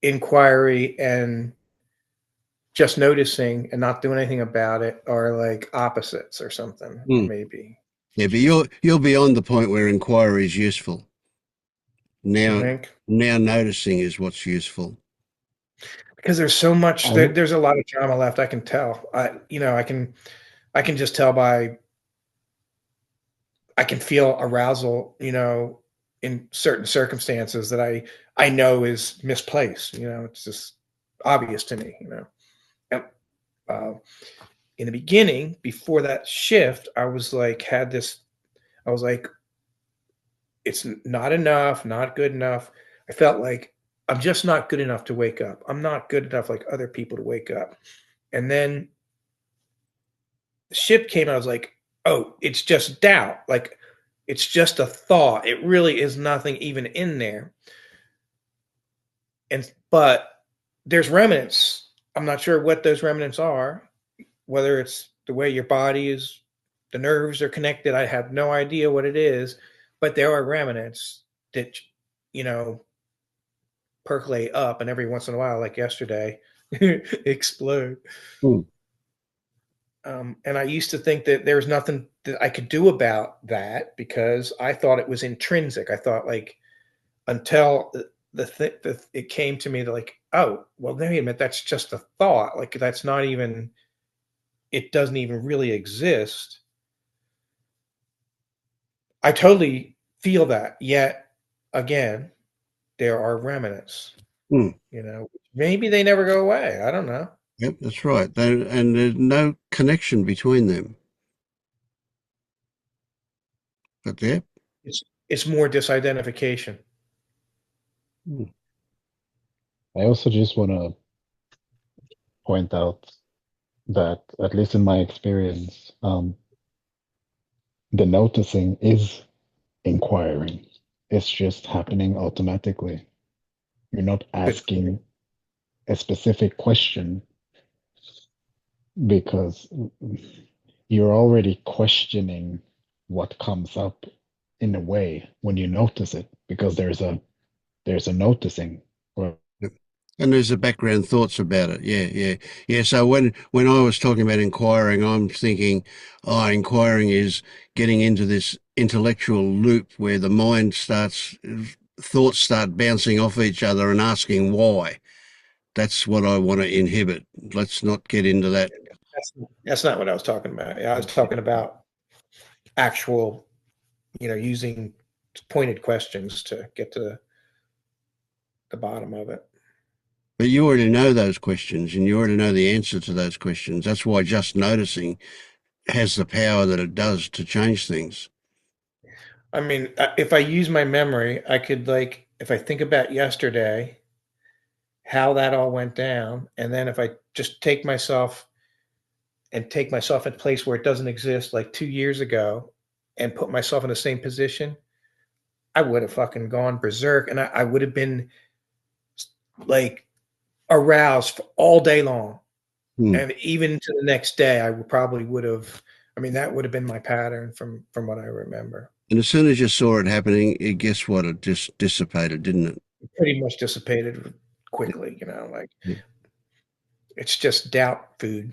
inquiry and just noticing and not doing anything about it are like opposites or something, maybe.
Yeah, but you're beyond the point where inquiry is useful.
You
Now
think?
now noticing is what's useful.
Because there's so much,
I,
there's a lot of drama left. I can tell. I can just tell by, I can feel arousal, in certain circumstances that I know is misplaced. It's just obvious to me. And, uh, in the beginning, before that shift, I was like, it's not enough, not good enough. I felt like I'm just not good enough to wake up. I'm not good enough like other people to wake up. And then the shift came, I was like, oh, it's just doubt. Like, it's just a thought. It really is nothing even in there. But there's remnants. I'm not sure what those remnants are, whether it's the way your body is, the nerves are connected. I have no idea what it is, but there are remnants that, you know, percolate up, and every once in a while, like yesterday, explode.
Hmm.
And I used to think that there was nothing that I could do about that because I thought it was intrinsic. I thought, like, until it came to me that, like, oh, well, wait a minute, that's just a thought. Like, that's not even, it doesn't even really exist. I totally feel that. Yet again, there are remnants.
Hmm.
Maybe they never go away. I don't know.
Yep, that's right. And there's no connection between them. But yeah.
It's more disidentification.
Hmm.
I also just want to point out that, at least in my experience, the noticing is inquiring. It's just happening automatically. You're not asking a specific question because you're already questioning what comes up in a way when you notice it because there's a noticing or
And there's the background thoughts about it. Yeah, yeah, yeah. So when I was talking about inquiring, I'm thinking, oh, inquiring is getting into this intellectual loop where the mind starts, thoughts start bouncing off each other and asking why. That's what I want to inhibit. Let's not get into that.
That's not what I was talking about. I was talking about actual, using pointed questions to get to the bottom of it.
But you already know those questions and you already know the answer to those questions. That's why just noticing has the power that it does to change things.
I mean, if I use my memory, I could if I think about yesterday, how that all went down, and then if I just take myself in a place where it doesn't exist, like 2 years ago, and put myself in the same position, I would have fucking gone berserk, and I would have been like aroused all day long, and even to the next day, I probably would have. I mean, that would have been my pattern from what I remember.
And as soon as you saw it happening, guess what? It just dissipated, didn't it?
Pretty much dissipated quickly,
Yeah.
it's just doubt food.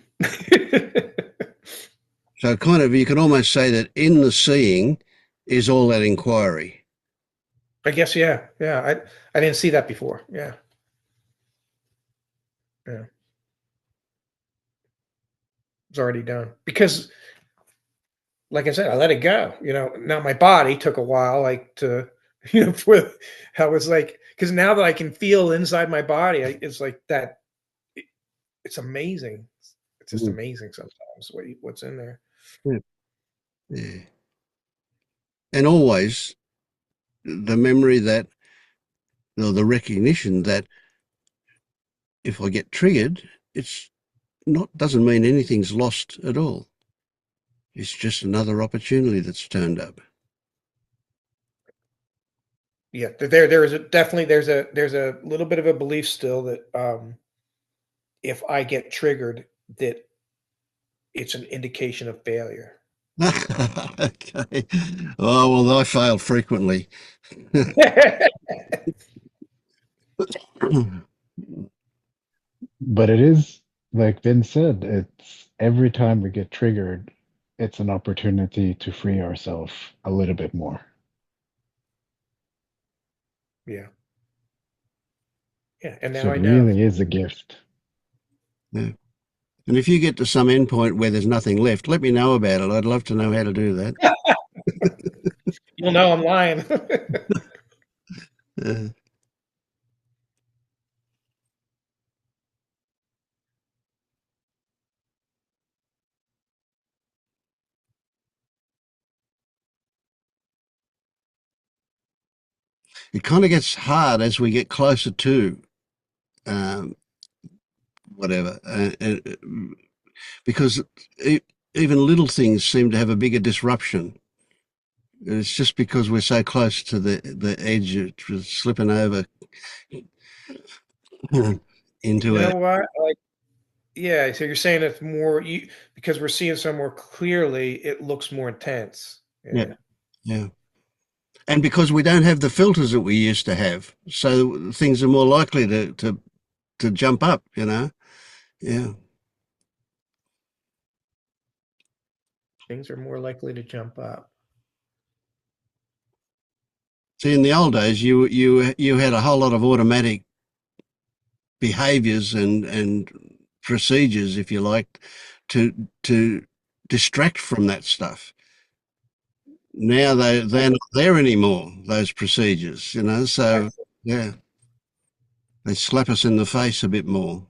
So kind of, you can almost say that in the seeing is all that inquiry.
I guess, yeah. I didn't see that before. Yeah. It's already done because, like I said, I let it go. Now my body took a while, to, for I was because now that I can feel inside my body, it's like that. It's amazing. It's just amazing sometimes what's in there.
Yeah. Yeah. And always the memory that, or the recognition that if I get triggered, it's doesn't mean anything's lost at all. It's just another opportunity that's turned up.
Yeah, there is definitely there's a little bit of a belief still that if I get triggered, that it's an indication of failure.
Okay. Oh, well, I fail frequently.
but it is like Vin said, it's every time we get triggered, it's an opportunity to free ourselves a little bit more.
Yeah. Yeah, and
So
now I
it
know.
really is a gift.
Yeah. And if you get to some endpoint where there's nothing left, let me know about it. I'd love to know how to do that.
You'll know I'm lying.
Uh, it kind of gets hard as we get closer to um, whatever, because even little things seem to have a bigger disruption. It's just because we're so close to the edge, it's slipping over into
You
a
know what? Yeah, so you're saying it's more because we're seeing so more clearly, it looks more intense.
yeah,
Yeah.
yeah. And because we don't have the filters that we used to have, so things are more likely to jump up. Yeah.
Things are more likely to jump up.
See, in the old days, you had a whole lot of automatic behaviours and procedures, if you like, to distract from that stuff. Now they're not there anymore. Those procedures, So yeah, they slap us in the face a bit more.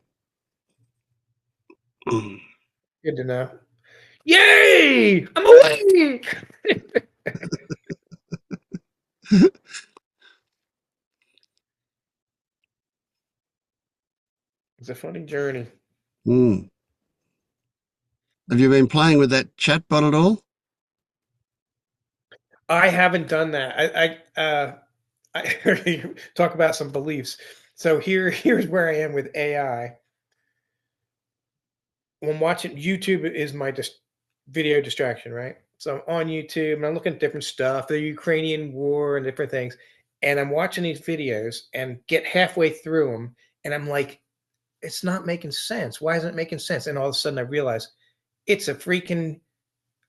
Good to know. Yay! I'm awake! It's a funny journey.
Mm. Have you been playing with that chatbot at all?
I haven't done that. I talk about some beliefs. So here's where I am with AI. When watching YouTube is my video distraction, right? So I'm on YouTube and I'm looking at different stuff, the Ukrainian war and different things, and I'm watching these videos and get halfway through them, and I'm like, it's not making sense. Why isn't it making sense? And all of a sudden I realize it's a freaking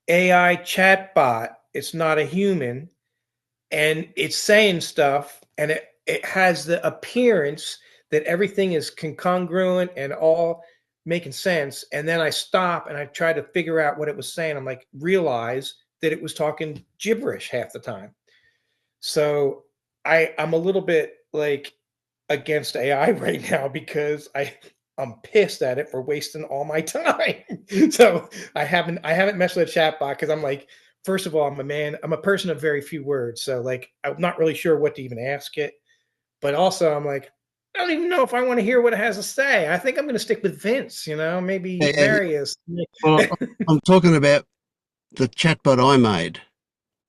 AI chatbot. It's not a human, and it's saying stuff, and it has the appearance that everything is congruent and all making sense. And then I stop and I try to figure out what it was saying. I'm like, realize that it was talking gibberish half the time. So I'm a little bit like against AI right now because I'm pissed at it for wasting all my time. So I haven't messed with a chatbot because I'm like, first of all, I'm a person of very few words. So like I'm not really sure what to even ask it. But also I'm like, I don't even know if I want to hear what it has to say. I think I'm gonna stick with Vince, maybe
Yeah,
Marius.
well, I'm talking about the chatbot I made,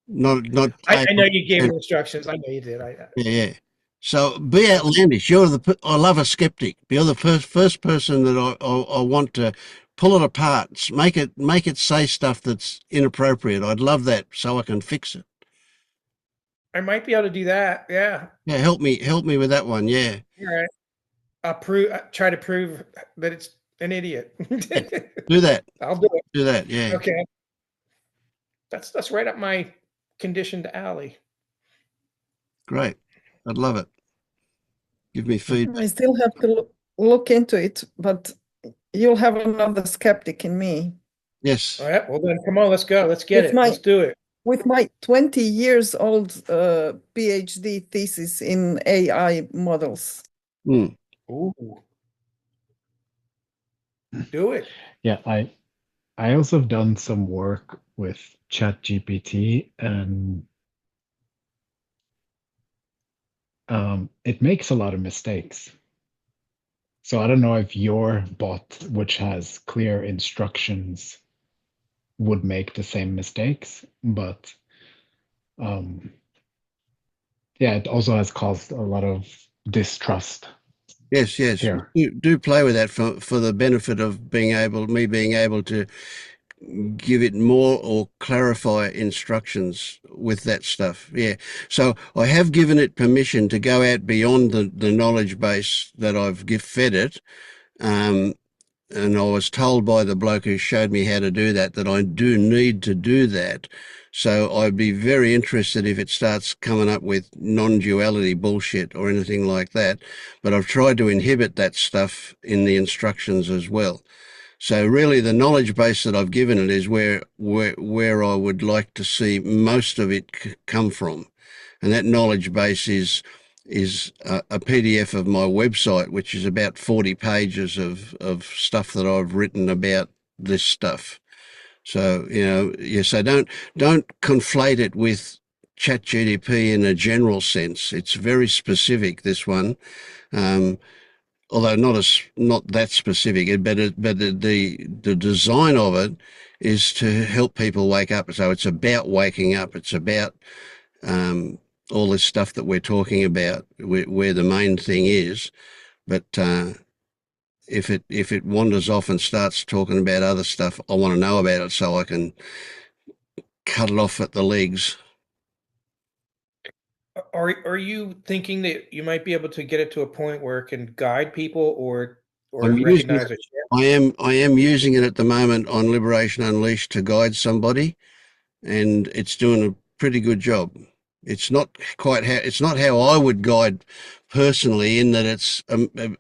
not
I know
AI.
you gave me instructions. I know you did.
Yeah, yeah. So be outlandish. I love a skeptic. You're the first person that I want to pull it apart, make it say stuff that's inappropriate. I'd love that so I can fix it.
I might be able to do that. Yeah.
Yeah, help me with that one. Yeah,
All right. Try to prove that it's an idiot.
do that.
I'll do it.
Do that. Yeah,
Okay. That's right up my conditioned alley.
great. I'd love it. Give me
I
feedback.
still have to look into it, but you'll have another skeptic in me.
Yes.
All right. Well then come on, let's go. Let's get
With
it. Let's do it.
With my 20 years old PhD thesis in AI models.
Mm.
Ooh. Do it.
Yeah, I also have done some work with ChatGPT, and it makes a lot of mistakes. So I don't know if your bot, which has clear instructions, would make the same mistakes, but yeah, it also has caused a lot of distrust
Yes, yes.
here.
Do play with that for the benefit of being able to give it more or clarify instructions with that stuff. Yeah. So I have given it permission to go out beyond the knowledge base that I've fed it. And I was told by the bloke who showed me how to do that I do need to do that. So I'd be very interested if it starts coming up with non-duality bullshit or anything like that. But I've tried to inhibit that stuff in the instructions as well. So really the knowledge base that I've given it is where I would like to see most of it come from. And that knowledge base is a PDF of my website, which is about 40 pages of stuff that I've written about this stuff. So, so don't conflate it with ChatGPT in a general sense. It's very specific, this one. Although not that specific, but the design of it is to help people wake up. So it's about waking up. It's about all this stuff that we're talking about, where the main thing is. But if it wanders off and starts talking about other stuff, I want to know about it so I can cut it off at the legs.
Are you thinking that you might be able to get it to a point where it can guide people or
I'm using
recognize
it.
a shift?
I am using it at the moment on Liberation Unleashed to guide somebody, and it's doing a pretty good job. It's not how I would guide personally, in that it's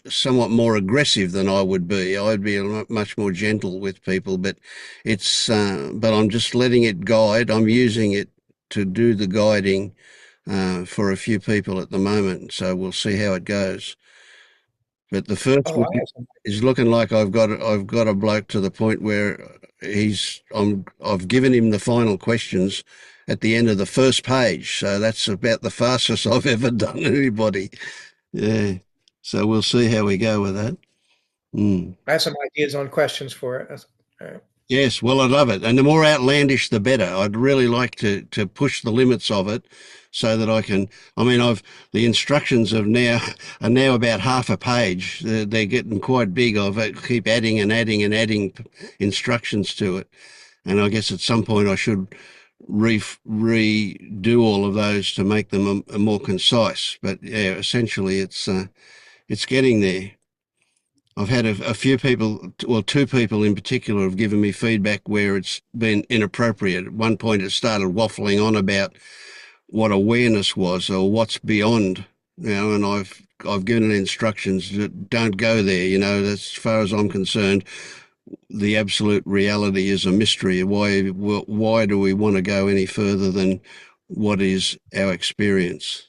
somewhat more aggressive than I would be. I'd be much more gentle with people, but but I'm just letting it guide. I'm using it to do the guiding for a few people at the moment, so we'll see how it goes. But the first
Oh,
one
I have some.
is looking like I've got a bloke to the point where I've given him the final questions at the end of the first page. So that's about the fastest I've ever done anybody. Yeah. So we'll see how we go with that. Mm.
I have some ideas on questions for it. All right.
Yes, well, I love it, and the more outlandish, the better. I'd really like to push the limits of it, so that I can. I mean, the instructions are now about half a page. They're getting quite big. Keep adding and adding and adding instructions to it, and I guess at some point I should redo all of those to make them a more concise. But yeah, essentially, it's getting there. I've had a few people, well, two people in particular, have given me feedback where it's been inappropriate. At one point, it started waffling on about what awareness was or what's beyond, and I've given it instructions that don't go there. As far as I'm concerned, the absolute reality is a mystery. Why do we want to go any further than what is our experience?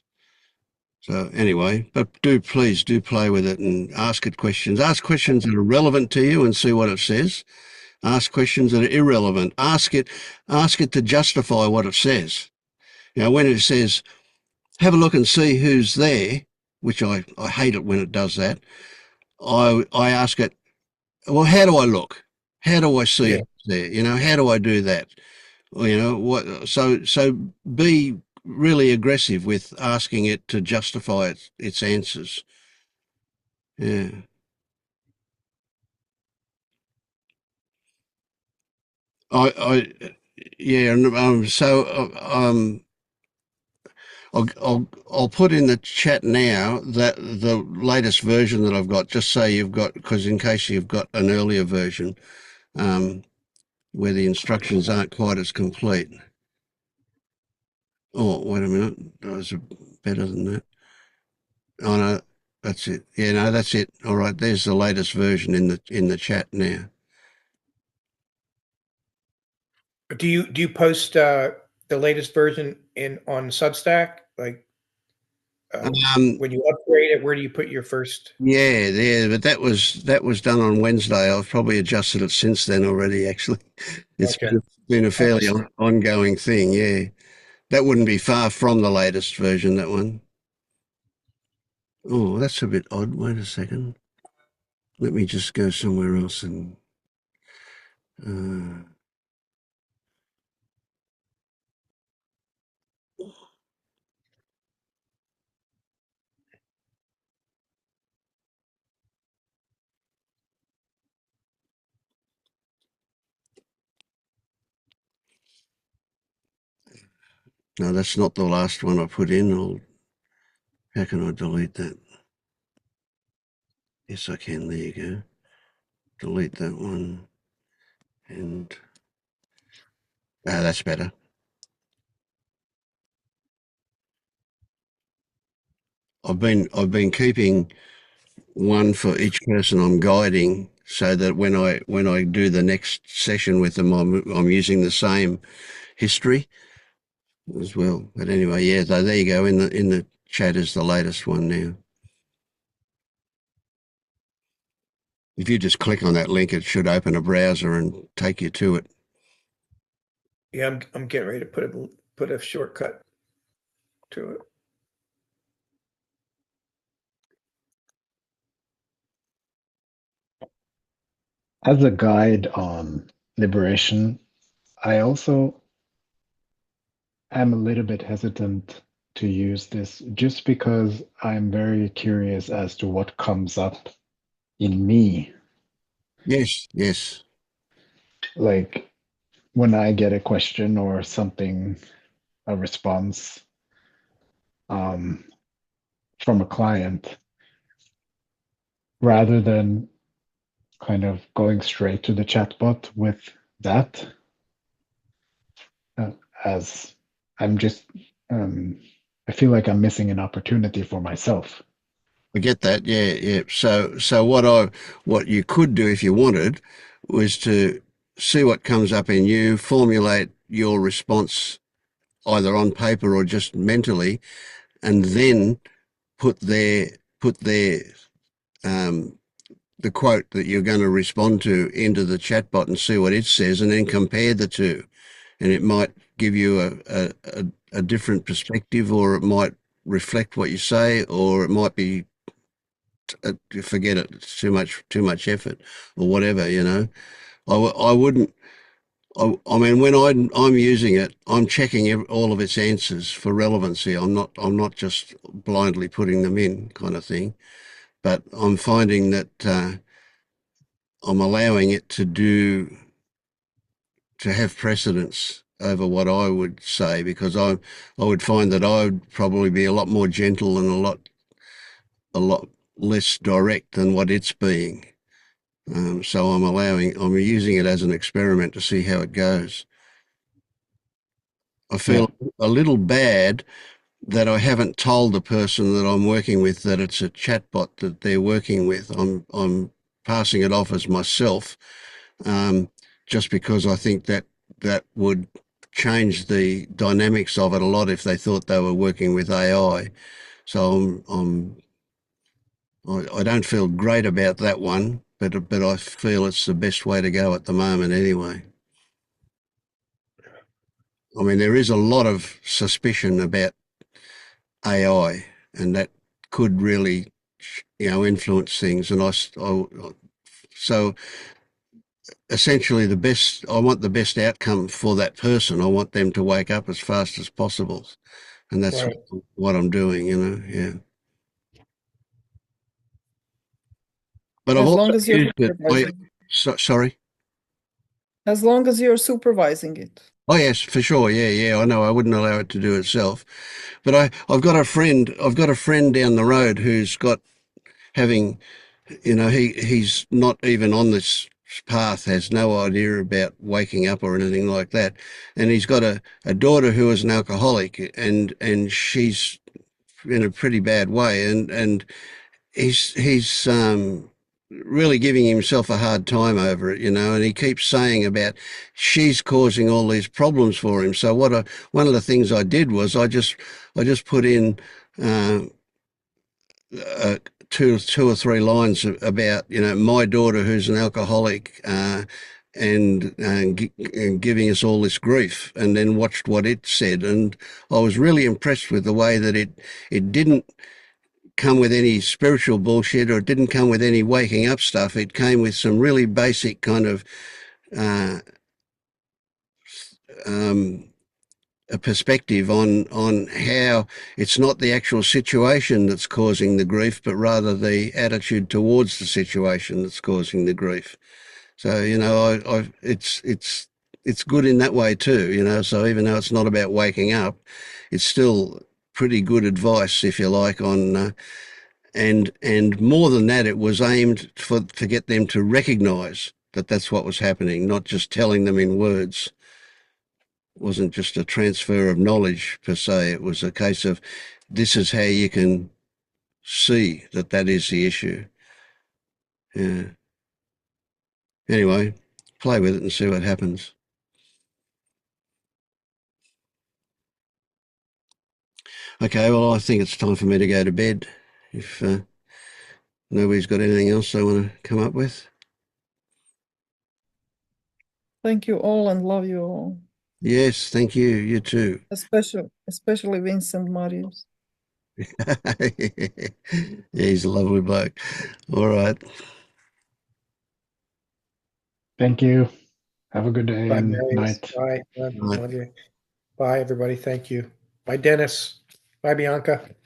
So anyway, but please do play with it and ask it questions. Ask questions that are relevant to you and see what it says. Ask questions that are irrelevant. Ask it to justify what it says. When it says, have a look and see who's there, which I hate it when it does that. I ask it, well, how do I look? How do I see who's there? How do I do that? What? So be really aggressive with asking it to justify its answers. Yeah. Yeah. I'll put in the chat now that the latest version that I've got, just so you've got, because in case you've got an earlier version, where the instructions aren't quite as complete. Oh, wait a minute. That was better than that. Oh no, that's it. Yeah, no, that's it. All right, there's the latest version in the chat now.
Do you post the latest version on Substack? Like when you upgrade it, where do you put your first?
Yeah, but that was done on Wednesday. I've probably adjusted it since then already. Actually, it's been a fairly ongoing thing. Yeah, that wouldn't be far from the latest version. That one. Oh, that's a bit odd. Wait a second. Let me just go somewhere else and. No, that's not the last one I put in. How can I delete that? Yes, I can. There you go. Delete that one. And that's better. I've been keeping one for each person I'm guiding, so that when I do the next session with them, I'm using the same history as well. But anyway, yeah. So there you go. In the chat is the latest one now. If you just click on that link, it should open a browser and take you to it.
Yeah, I'm getting ready to put a shortcut to it.
As a guide on liberation, I also am a little bit hesitant to use this, just because I'm very curious as to what comes up in me.
Yes.
Like when I get a question or something, a response from a client, rather than kind of going straight to the chatbot with that, as I'm just, I feel like I'm missing an opportunity for myself.
I get that. Yeah. So what you could do if you wanted was to see what comes up in you, formulate your response either on paper or just mentally, and then put their the quote that you're going to respond to into the chatbot and see what it says, and then compare the two, and it might give you a different perspective, or it might reflect what you say, or it might be forget it. It's too much effort, or whatever. I wouldn't. I mean, when I'm using it, I'm checking all of its answers for relevancy. I'm not just blindly putting them in, kind of thing. But I'm finding that I'm allowing it to have precedence over what I would say, because I would find that I would probably be a lot more gentle and a lot less direct than what it's being. So I'm using it as an experiment to see how it goes. I feel a little bad that I haven't told the person that I'm working with that it's a chatbot that they're working with. I'm passing it off as myself, just because I think that would change the dynamics of it a lot if they thought they were working with AI. So I don't feel great about that one, but I feel it's the best way to go at the moment anyway. I mean, there is a lot of suspicion about AI, and that could really, influence things. And so essentially I want the best outcome for that person. I want them to wake up as fast as possible. And that's
Right.
what I'm doing, yeah. But I've
As
also
long as you're
used it.
supervising.
Sorry.
As long as you're supervising it.
Oh yes, for sure. Yeah. I know. I wouldn't allow it to do itself. But I've got a friend. I've got a friend down the road who's got having, he's not even on this path, has no idea about waking up or anything like that, and he's got a daughter who is an alcoholic, and she's in a pretty bad way, and he's really giving himself a hard time over it, and he keeps saying about she's causing all these problems for him. So one of the things I did was I just put in uh, two or three lines about my daughter who's an alcoholic, and giving us all this grief, and then watched what it said, and I was really impressed with the way that it didn't come with any spiritual bullshit, or it didn't come with any waking up stuff. It came with some really basic kind of uh, um, a perspective on how it's not the actual situation that's causing the grief, but rather the attitude towards the situation that's causing the grief. So it's good in that way too. So even though it's not about waking up, it's still pretty good advice, if you like, on. And more than that, it was aimed to get them to recognise that that's what was happening, not just telling them in words. It wasn't just a transfer of knowledge per se. It was a case of this is how you can see that is the issue. Yeah. Anyway, play with it and see what happens. Okay, well, I think it's time for me to go to bed. If nobody's got anything else they want to come up with.
Thank you all and love you all.
Yes, thank you. You too.
Especially Vincent Marius.
Yeah, he's a lovely bloke. All right.
Thank you. Have a good day
Bye,
and
Marius.
night.
Bye. Love you. Bye, everybody. Thank you. Bye, Dennis. Bye, Bianca.